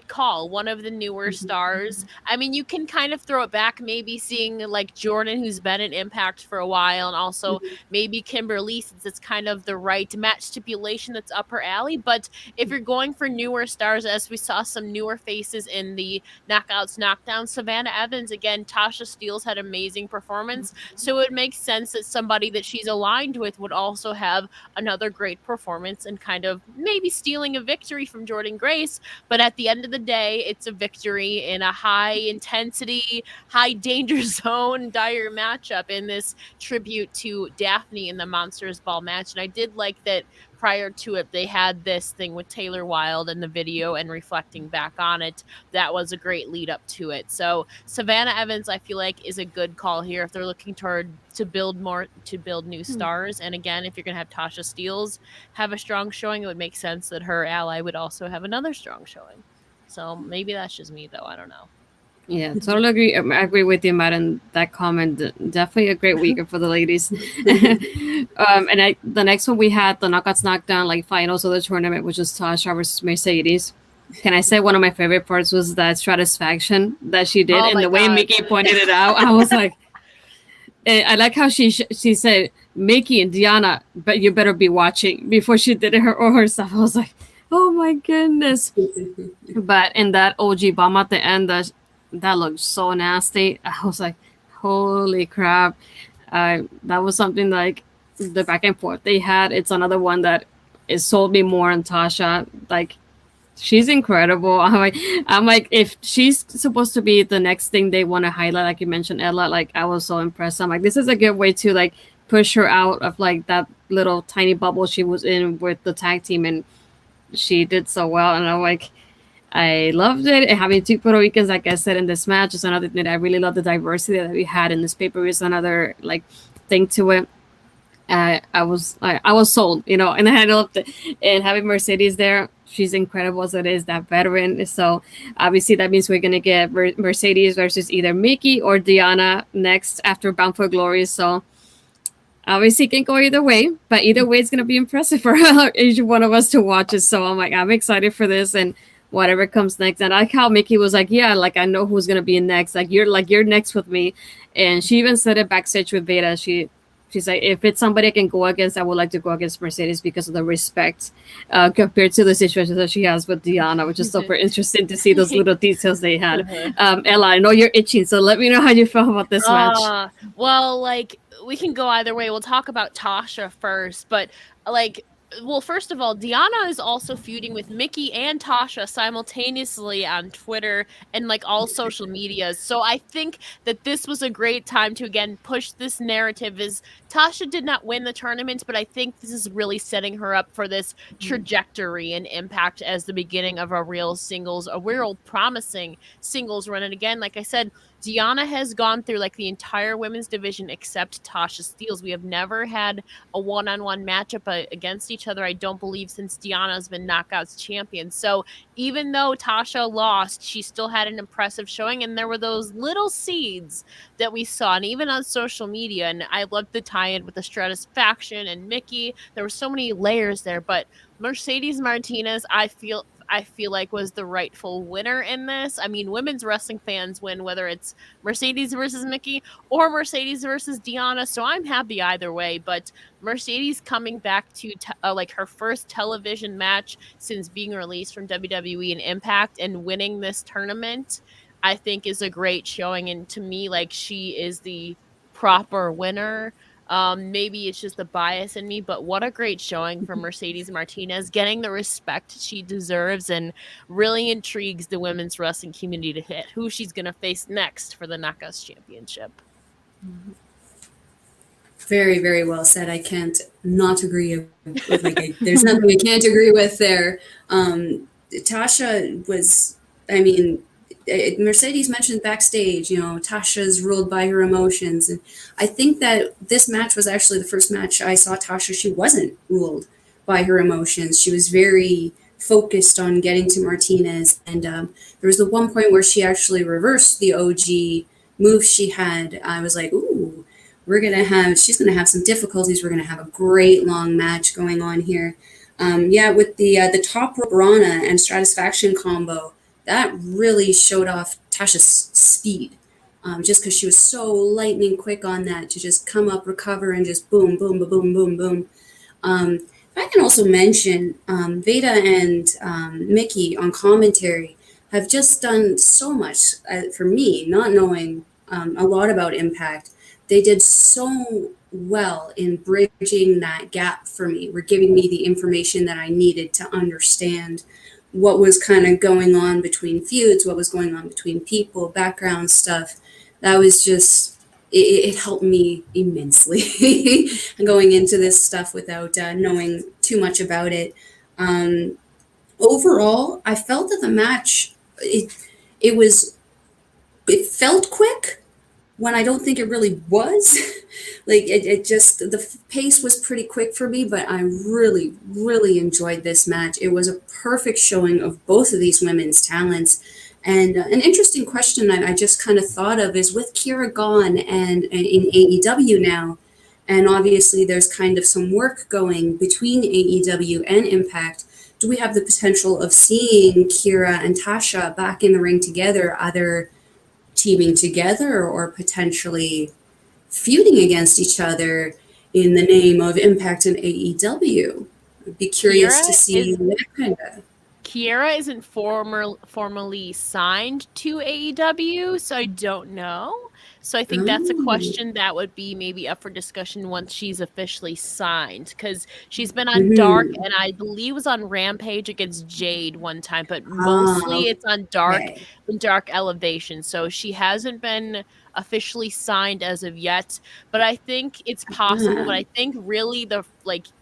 call, one of the newer stars. I mean, you can kind of throw it back, maybe seeing like Jordan, who's been in Impact for a while, and also maybe Kimberly, since it's kind of the right match stipulation that's up her alley. But if you're going for newer stars, as we saw some newer faces in the Knockouts Knockdown, Savannah Evans, again, Tasha Steelz had amazing performance, so it makes sense that somebody that she's aligned with would also have another great performance and kind of maybe stealing a victory from Jordynne Grace. But at the end of the day, it's a victory in a high intensity, high danger zone, dire matchup in this tribute to Daphne in the Monsters Ball match. And I did like that prior to it, they had this thing with Taylor Wilde in the video and reflecting back on it. That was a great lead up to it. So Savannah Evans, I feel like, is a good call here if they're looking to build new stars. And again, if you're going to have Tasha Steelz have a strong showing, it would make sense that her ally would also have another strong showing. So maybe that's just me, though. I don't know. Yeah, totally agree. I agree with you, Matt, and that comment. Definitely a great weekend for the ladies. And the next one we had the Knockouts Knockdown, like finals of the tournament, which was Tasha versus Mercedes. Can I say one of my favorite parts was that Stratisfaction that she did, and the way Mickey pointed it out, I was like, I like how she said, Mickey and Diana, but you better be watching before she did her stuff. I was like, oh my goodness. But in that OG bomb at the end, that looked so nasty. I was like, holy crap. That was something like the back and forth they had. It's another one that it sold me more on Tasha. Like, she's incredible. I'm like, if she's supposed to be the next thing they want to highlight, like you mentioned, Ella, like I was so impressed. I'm like, this is a good way to like push her out of like that little tiny bubble she was in with the tag team, and she did so well. And I'm like, I loved it. And having two Puerto Ricans, like I said, in this match is another thing that I really love. The diversity that we had in this paper is another like thing to it. I was sold, and I loved it. And having Mercedes there, she's incredible as it is, that veteran. So obviously that means we're gonna get Mercedes versus either Mickey or Diana next after Bound for Glory. So Obviously, it can go either way, but either way, it's going to be impressive for each one of us to watch it. So I'm like, I'm excited for this and whatever comes next. And I like how Mickey was like, yeah, like I know who's going to be next. Like you're next with me. And she even said it backstage with Veda. She's like, if it's somebody I can go against, I would like to go against Mercedes because of the respect compared to the situation that she has with Diana, which is super interesting to see those little details they had. Ella, I know you're itching, so let me know how you feel about this match. Well, like, we can go either way. We'll talk about Tasha first, but like, well, first of all, Diana is also feuding with Mickey and Tasha simultaneously on Twitter and like all social medias. So I think that this was a great time to again push this narrative. Is Tasha did not win the tournament, but I think this is really setting her up for this trajectory and impact as the beginning of a real promising singles run. And again, like I said, Diana has gone through like the entire women's division except Tasha Steelz. We have never had a one-on-one matchup against each other, I don't believe, since Diana's been Knockouts champion. So even though Tasha lost, she still had an impressive showing, and there were those little seeds that we saw, and even on social media. And I loved the tie-in with the Stratus faction and Mickey. There were so many layers there, but Mercedes Martinez, I feel like was the rightful winner in this. I mean, women's wrestling fans win whether it's Mercedes versus Mickey or Mercedes versus Diana, so I'm happy either way. But Mercedes coming back to like her first television match since being released from WWE and Impact and winning this tournament, I think is a great showing. And to me, like, she is the proper winner. Maybe it's just the bias in me, but what a great showing for Mercedes Martinez, getting the respect she deserves, and really intrigues the women's wrestling community to hit who she's going to face next for the Knockouts Championship. Very, very well said. I can't not agree with, like, there's nothing I can't agree with there. Tasha was, I mean, Mercedes mentioned backstage, Tasha's ruled by her emotions. And I think that this match was actually the first match I saw Tasha. She wasn't ruled by her emotions. She was very focused on getting to Martinez. And there was the one point where she actually reversed the OG move she had. I was like, ooh, she's going to have some difficulties. We're going to have a great long match going on here. With the top rope Rana and Stratisfaction combo, that really showed off Tasha's speed, just because she was so lightning quick on that to just come up, recover, and just boom, boom, boom, boom, boom, boom. I can also mention Veda and Mickey on commentary have just done so much for me, not knowing a lot about Impact. They did so well in bridging that gap for me. Were giving me the information that I needed to understand what was kind of going on between feuds, what was going on between people, background stuff. That was just, it helped me immensely going into this stuff without knowing too much about it. Overall, I felt that the match, it felt quick when I don't think it really was. Like, it just, the pace was pretty quick for me, but I really, really enjoyed this match. It was a perfect showing of both of these women's talents. And an interesting question I just kind of thought of is, with Kira gone and in AEW now, and obviously there's kind of some work going between AEW and Impact, do we have the potential of seeing Kira and Tasha back in the ring together, either teaming together or potentially feuding against each other in the name of Impact and AEW? I'd be curious to see that kind of. Kiera isn't formally signed to AEW, so I don't know. So I think that's a question that would be maybe up for discussion once she's officially signed, because she's been on Dark, and I believe was on Rampage against Jade one time, but mostly it's on Dark and Dark Elevation. So she hasn't been officially signed as of yet, but I think it's possible. But I think really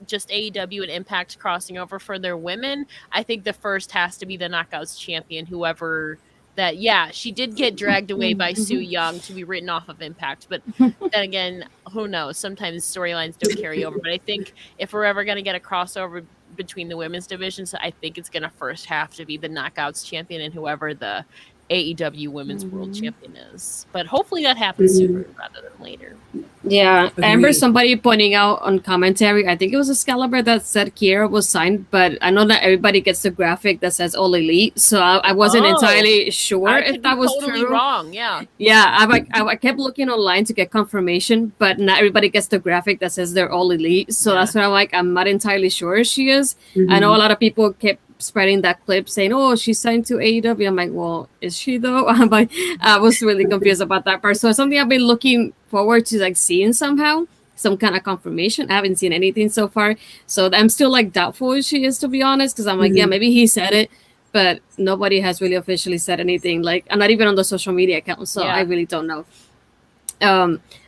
just AEW and Impact crossing over for their women, I think the first has to be the Knockouts champion, whoever that. Yeah, she did get dragged away by Su Yung to be written off of Impact, but then again, who knows? Sometimes storylines don't carry over. But I think if we're ever going to get a crossover between the women's divisions, I think it's going to first have to be the Knockouts champion and whoever the AEW Women's World Champion is. But hopefully that happens sooner rather than later. Yeah, I remember Agreed. somebody pointing out on commentary, I think it was Excalibur, that said Kiera was signed, but I know not everybody gets the graphic that says All Elite, so I wasn't entirely sure I if could that be was totally true. wrong. Yeah. Yeah, I kept looking online to get confirmation, but not everybody gets the graphic that says they're All Elite, so Yeah. that's why I'm like, I'm not entirely sure she is. Mm-hmm. I know a lot of people kept spreading that clip saying, "Oh, she's signed to AEW." I'm like, "Well, is she though?" But I was really confused about that part. So it's something I've been looking forward to, like, seeing somehow, some kind of confirmation. I haven't seen anything so far, so I'm still like doubtful if she is, to be honest, because I'm like, yeah, maybe he said it, but nobody has really officially said anything. Like, I'm not even on the social media account, so I really don't know.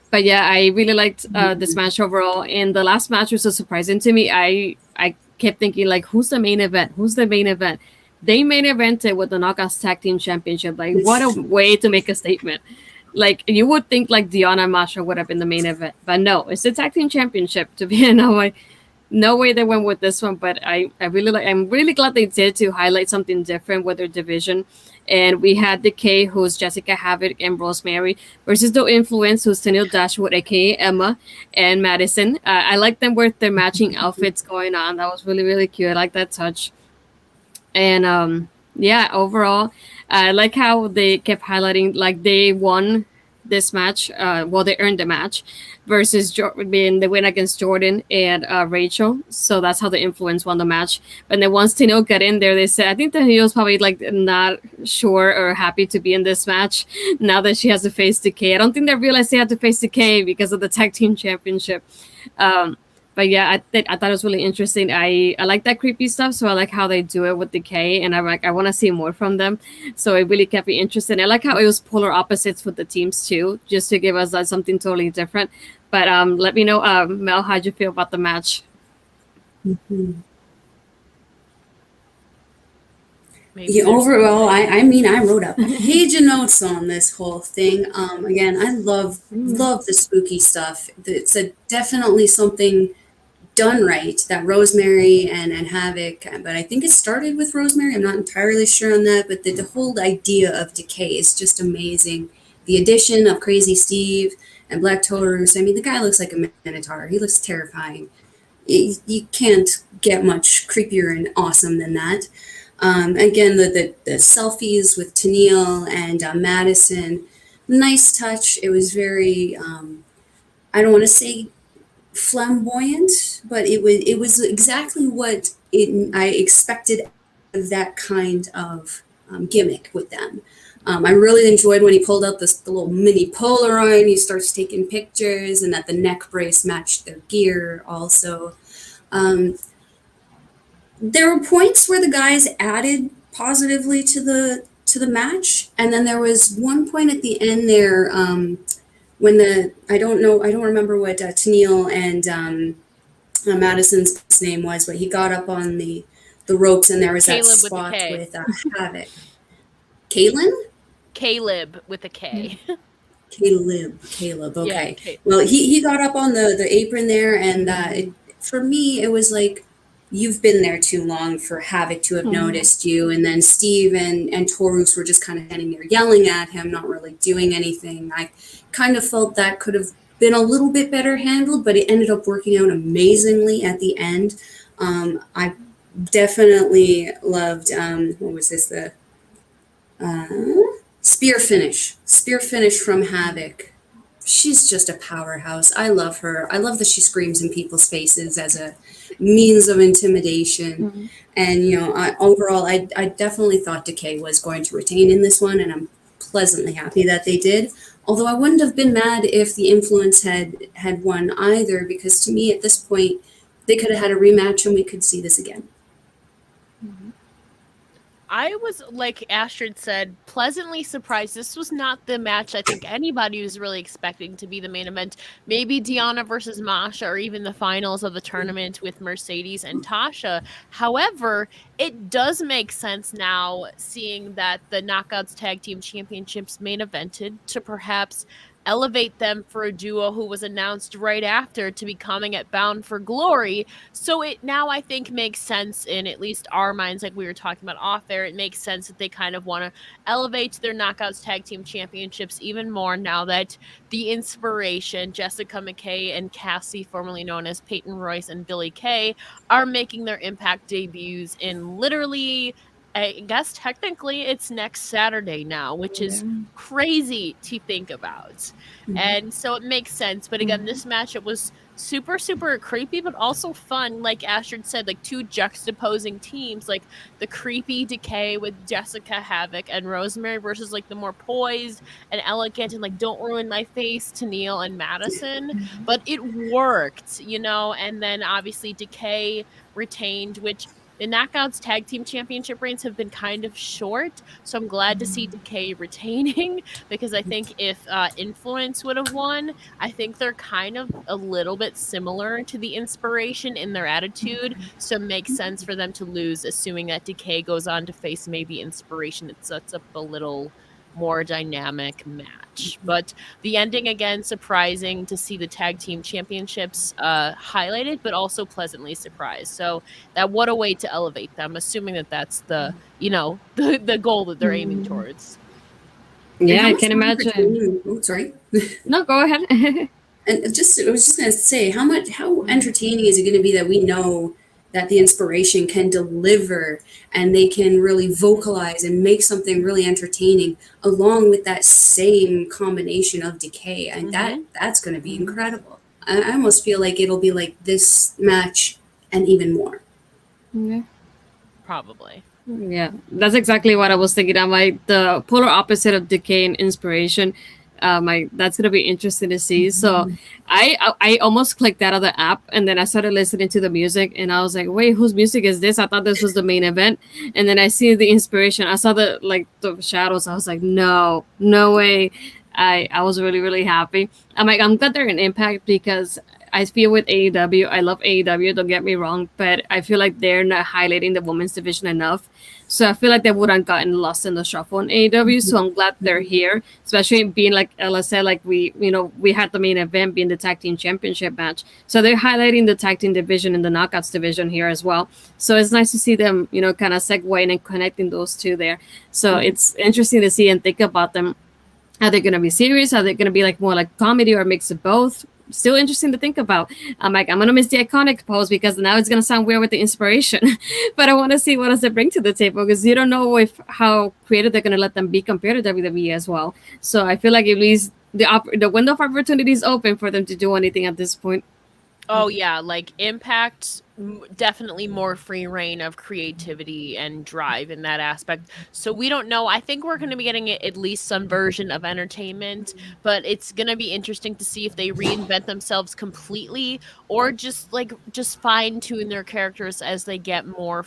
But yeah, I really liked this match overall, and the last match was so surprising to me. I kept thinking, like, who's the main event? Who's the main event? They main evented with the Knockouts Tag Team Championship. Like, what a way to make a statement. Like, you would think like Deonna and Masha would have been the main event, but no, it's the Tag Team Championship to be. And I'm like, no way they went with this one. But I'm really glad they did, to highlight something different with their division. And we had Decay, who's Jessica Havoc and Rosemary, versus the Influence, who's Tennille Dashwood, aka Emma, and Madison. I like them with their matching outfits going on. That was really, really cute. I like that touch. And yeah, overall, I like how they kept highlighting, like, they won this match. Well, they earned the match versus being the win against Jordan and Rachel. So that's how the Influence won the match. And then once Tino got in there, they said, I think Tino was probably like not sure or happy to be in this match now that she has to face Decay. I don't think they realized they had to face Decay because of the tag team championship. But yeah, I thought it was really interesting. I like that creepy stuff, so I like how they do it with Decay, and I'm like, I want to see more from them. So it really kept me interested. I like how it was polar opposites with the teams too, just to give us something totally different. But let me know, Mel, how'd you feel about the match? Yeah, overall, I mean, I wrote a page of notes on this whole thing. Again, I love the spooky stuff. It's definitely something done right, that Rosemary and Havoc, but I think it started with Rosemary. I'm not entirely sure on that, but the whole idea of Decay is just amazing. The addition of Crazy Steve and Black Taurus. I mean, the guy looks like a Minotaur. He looks terrifying. You can't get much creepier and awesome than that. Again, the selfies with Tennille and Madison, nice touch. It was very, I don't want to say flamboyant, but it was exactly what I expected of that kind of gimmick with them. I really enjoyed when he pulled out the little mini Polaroid and he starts taking pictures, and that the neck brace matched their gear also. There were points where the guys added positively to the match, and then there was one point at the end there when I don't remember what Tennille and Madison's name was, but he got up on the ropes, and there was Caleb that spot with Havoc. Caleb with a K. Caleb. Okay. Yeah, well, he got up on the apron there, and for me, it was like, you've been there too long for Havoc to have noticed you. And then Steve and Taurus were just kind of standing there yelling at him, not really doing anything. I kind of felt that could have been a little bit better handled, but it ended up working out amazingly at the end. I definitely loved, what was this? The spear finish from Havoc. She's just a powerhouse. I love her. I love that she screams in people's faces as a means of intimidation. And, overall, I definitely thought Decay was going to retain in this one, and I'm pleasantly happy that they did. Although I wouldn't have been mad if the Influence had won either, because to me at this point, they could have had a rematch and we could see this again. I was, like Astrid said, pleasantly surprised. This was not the match I think anybody was really expecting to be the main event. Maybe Deonna versus Masha, or even the finals of the tournament with Mercedes and Tasha. However, it does make sense now, seeing that the Knockouts Tag Team Championships main evented, to perhaps elevate them for a duo who was announced right after to be coming at Bound for Glory. So it now, I think, makes sense in at least our minds, like we were talking about off air. It makes sense that they kind of want to elevate their Knockouts Tag Team Championships even more now that the Inspiration, Jessica McKay and Cassie, formerly known as Peyton Royce and Billie Kay, are making their Impact debuts in literally, I guess technically it's next Saturday now, which is crazy to think about. And so it makes sense. But again, this matchup was super, super creepy, but also fun. Like Astrid said, like two juxtaposing teams, like the creepy Decay with Jessica Havoc and Rosemary versus like the more poised and elegant and like don't ruin my face Tennille and Madison. But it worked, you know, and then obviously Decay retained, which the Knockouts Tag Team Championship reigns have been kind of short, so I'm glad to see Decay retaining, because I think if Influence would have won, I think they're kind of a little bit similar to the Inspiration in their attitude, so it makes sense for them to lose, assuming that Decay goes on to face maybe Inspiration. It sets up a little more dynamic match. But the ending, again, surprising to see the tag team championships highlighted, but also pleasantly surprised. So that, what a way to elevate them, assuming that that's the, you know, the goal that they're aiming towards. Yeah, I can imagine. Oh, sorry. No, go ahead. And I was just going to say, how entertaining is it going to be that we know that the Inspiration can deliver and they can really vocalize and make something really entertaining along with that same combination of Decay. And that's going to be incredible. I almost feel like it'll be like this match and even more. Yeah. Probably. Yeah, that's exactly what I was thinking. I'm like the polar opposite of Decay and Inspiration. That's gonna be interesting to see. So I almost clicked out of the app and then I started listening to the music and I was like, wait, whose music is this? I thought this was the main event. And then I see the Inspiration. I saw the shadows. I was like, no way. I was really, really happy. I'm glad they're in Impact because I feel with AEW, I love AEW, don't get me wrong, but I feel like they're not highlighting the women's division enough. So I feel like they would have gotten lost in the shuffle in AEW. So I'm glad they're here, especially being like Ella said, like we had the main event being the tag team championship match. So they're highlighting the tag team division and the Knockouts division here as well. So it's nice to see them, kind of segueing and connecting those two there. So it's interesting to see and think about them. Are they going to be serious? Are they going to be like more like comedy or a mix of both? Still interesting to think about. I'm going to miss the iconic pose because now it's going to sound weird with the Inspiration. But I want to see what does it bring to the table because you don't know how creative they're going to let them be compared to WWE as well. So I feel like at least the window of opportunity is open for them to do anything at this point. Oh, yeah. Like Impact, definitely more free reign of creativity and drive in that aspect. So we don't know. I think we're going to be getting at least some version of entertainment, but it's going to be interesting to see if they reinvent themselves completely or just fine tune their characters as they get more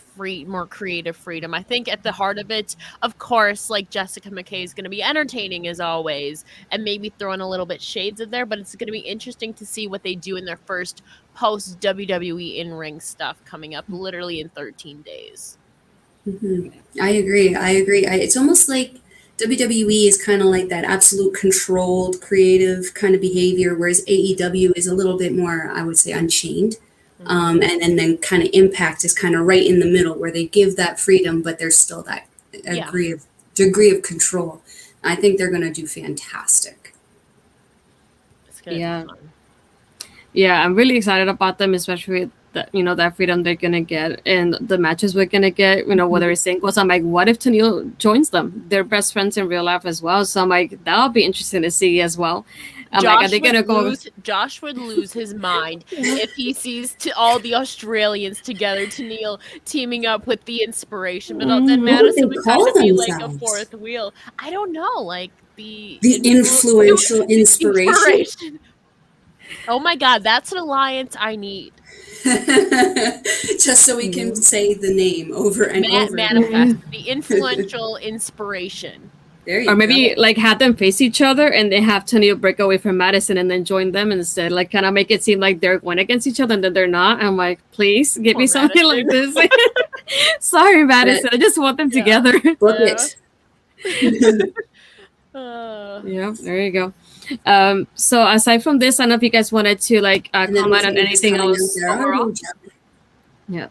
creative freedom. I think at the heart of it, of course, like Jessica McKay is going to be entertaining as always and maybe throwing a little bit shades in there, but it's going to be interesting to see what they do in their first post WWE in-ring stuff coming up literally in 13 days. I agree. It's almost like WWE is kind of like that absolute controlled creative kind of behavior, whereas AEW is a little bit more, I would say, unchained. And then kind of Impact is kind of right in the middle where they give that freedom, but there's still that degree of control. I think they're going to do fantastic. It's going to be fun. Yeah, I'm really excited about them, especially that freedom they're gonna get and the matches we're gonna get. Whether it's singles, I'm like, what if Tennille joins them? They're best friends in real life as well, so I'm like, that'll be interesting to see as well. Josh would lose his mind if he sees all the Australians together, Tennille teaming up with the Inspiration, but then Madison would kind of be like a fourth wheel. I don't know, like the influential Inspiration. Oh my God, that's an alliance I need. Just so we can say the name over and over. Manifest the influential Inspiration. There you go. Or maybe like have them face each other and they have Tennille break away from Madison and then join them instead. Like kind of make it seem like they're going against each other and then they're not. I'm like, please give me something like this. Sorry, Madison. I just want them together. Book it. Yeah, there you go. So aside from this, I don't know if you guys wanted to like And then comment on who's anything coming out else there? overall. Yeah.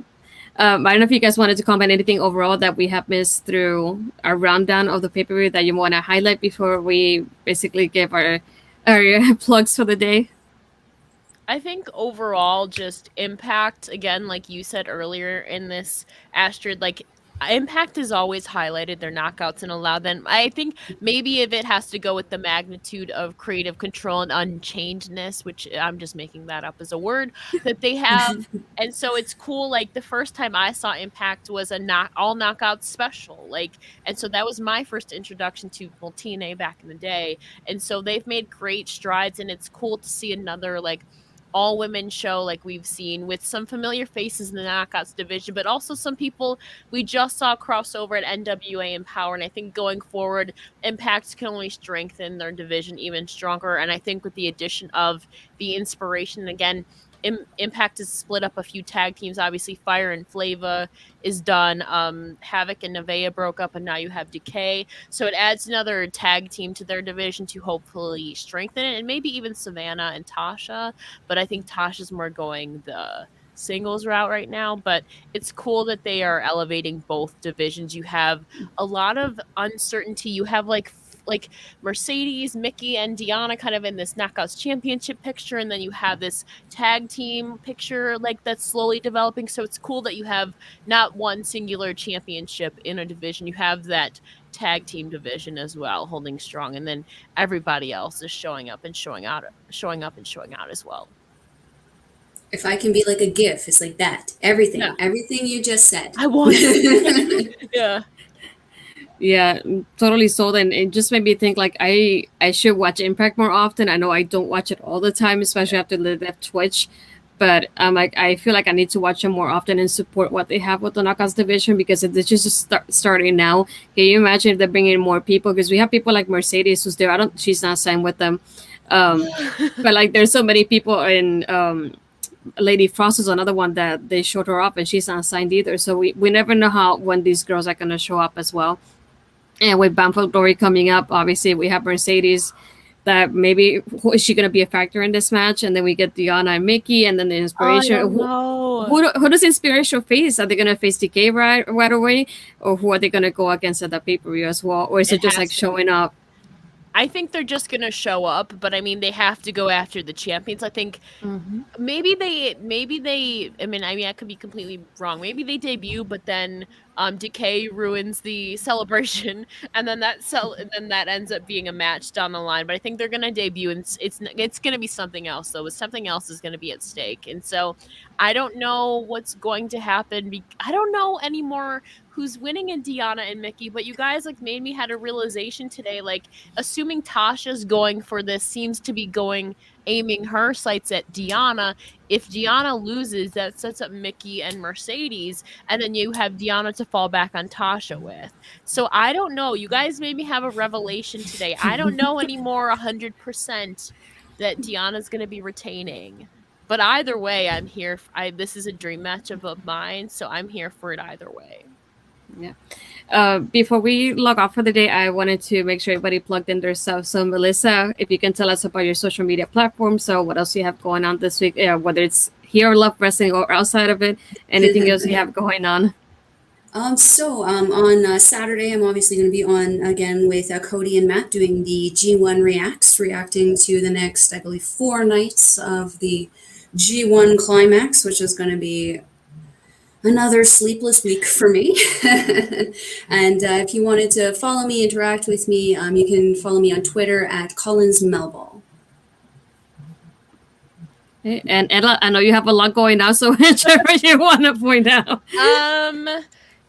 I don't know if you guys wanted to comment anything overall that we have missed through our rundown of the pay-per-view that you want to highlight before we basically give our plugs for the day. I think overall, just Impact, again, like you said earlier in this, Astrid, like Impact is always highlighted their knockouts and allow them. I think maybe if it has to go with the magnitude of creative control and unchainedness, which I'm just making that up as a word, that they have. And so it's cool. Like the first time I saw Impact was a all knockouts special. Like, and so that was my first introduction to TNA back in the day. And so they've made great strides, and it's cool to see another like all women show like we've seen with some familiar faces in the knockouts division, but also some people we just saw crossover at NWA and Power. And I think going forward, Impact can only strengthen their division even stronger. And I think with the addition of the Inspiration, again, Impact has split up a few tag teams. Obviously, Fire and Flava is done. Havoc and Nevaeh broke up, and now you have Decay. So it adds another tag team to their division to hopefully strengthen it, and maybe even Savannah and Tasha. But I think Tasha's more going the singles route right now. But it's cool that they are elevating both divisions. You have a lot of uncertainty. You have like Mercedes, Mickey, and Deanna kind of in this Knockouts Championship picture, and then you have this tag team picture like that's slowly developing. So it's cool that you have not one singular championship in a division. You have that tag team division as well, holding strong, and then everybody else is showing up and showing out as well. If I can be like a GIF, it's like that. Everything, Yeah. everything you just said. I want it. Yeah. Yeah, totally sold, and it just made me think like I should watch Impact more often. I know I don't watch it all the time, especially after they left Twitch, but like I feel like I need to watch them more often and support what they have with the Knockouts division because it's just starting now. Can you imagine if they're bringing more people? Because we have people like Mercedes who's there. She's not signed with them, but like there's so many people in. Lady Frost is another one that they showed her up and she's not signed either. So we never know when these girls are going to show up as well. And with Bamford Glory coming up, obviously we have Mercedes that maybe is she going to be a factor in this match? And then we get Deanna and Mickey and then the Inspiration. Who does Inspiration face? Are they going to face DK right away? Or who are they going to go against at the pay-per-view as well? Or is it just like showing up? I think they're just going to show up, but I mean, they have to go after the champions. I think maybe they, I mean, I could be completely wrong. Maybe they debut, but then Decay ruins the celebration, and then that ends up being a match down the line. But I think they're going to debut, and it's going to be something else, though. Something else is going to be at stake. And so I don't know what's going to happen. I don't know anymore who's winning in Deanna and Mickey, but you guys like made me had a realization today, like assuming Tasha's going for this seems to be aiming her sights at Deanna. If Deanna loses, that sets up Mickey and Mercedes, and then you have Deanna to fall back on Tasha with. So I don't know. You guys made me have a revelation today. I don't know anymore 100% that Deanna's going to be retaining. But either way, I'm here. This is a dream matchup of mine, so I'm here for it either way. Yeah. Before we log off for the day, I wanted to make sure everybody plugged in their stuff. So, Melissa, if you can tell us about your social media platforms, so what else you have going on this week, whether it's here or Love Wrestling or outside of it, anything else you have going on? On Saturday, I'm obviously going to be on again with Cody and Matt doing the G1 reacting to the next, I believe, 4 nights of the G1 climax, which is going to be another sleepless week for me. And if you wanted to follow me, interact with me, you can follow me on Twitter at Collins Melball. Okay. And Ella, I know you have a lot going on, so whichever you want to point out.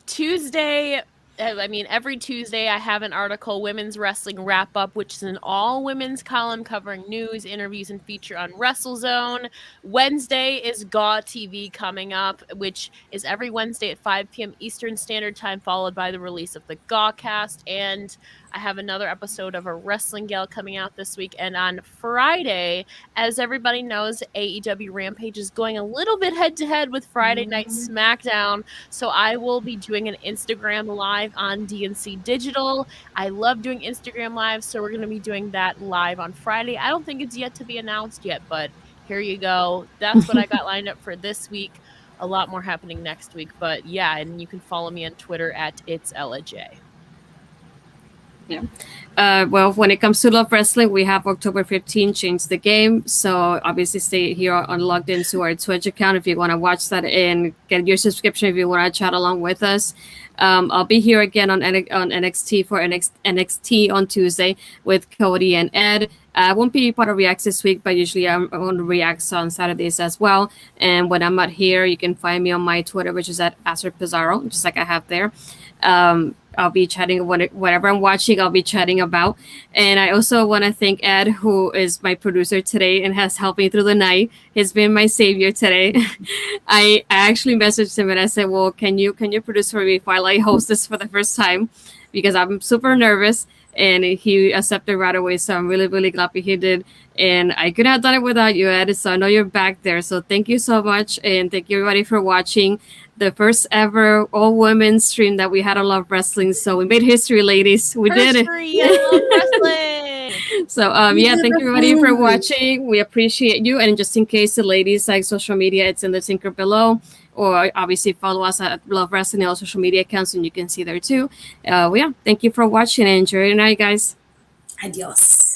Tuesday, I mean, every Tuesday I have an article, Women's Wrestling Wrap Up, which is an all-women's column covering news, interviews, and feature on WrestleZone. Wednesday is GAW TV coming up, which is every Wednesday at 5 p.m. Eastern Standard Time, followed by the release of the GAW cast. And I have another episode of A Wrestling Gal coming out this week. And on Friday, as everybody knows, AEW Rampage is going a little bit head to head with Friday Night SmackDown. So I will be doing an Instagram live on DNC Digital. I love doing Instagram lives, so we're going to be doing that live on Friday. I don't think it's yet to be announced yet, but here you go. That's what I got lined up for this week. A lot more happening next week, but yeah, and you can follow me on Twitter at It's Ella J. Yeah. Well, when it comes to Love Wrestling, we have October 15th, Change the Game. So obviously stay here on logged into our Twitch account if you want to watch that and get your subscription if you want to chat along with us. I'll be here again on NXT for NXT on Tuesday with Cody and Ed. I won't be part of Reacts this week, but usually I'm on Reacts on Saturdays as well. And when I'm not here, you can find me on my Twitter, which is at Astrid Pizarro, just like I have there. I'll be chatting whatever I'm watching, I'll be chatting about. And I also want to thank Ed, who is my producer today and has helped me through the night. He's been my savior today. I actually messaged him and I said, well, can you produce for me while I host this for the first time? Because I'm super nervous. And he accepted right away. So I'm really, really glad he did. And I couldn't have done it without you, Ed. So I know you're back there. So thank you so much. And thank you everybody for watching the first ever all women stream that we had on Love Wrestling. So we made history, ladies. We did it. I love wrestling. So yeah, thank you everybody for watching. We appreciate you. And just in case the ladies like social media, it's in the tinker below. Or obviously follow us at Love Wrestling on all social media accounts, and you can see there too. Well, yeah, thank you for watching and enjoy your night, guys. Adios.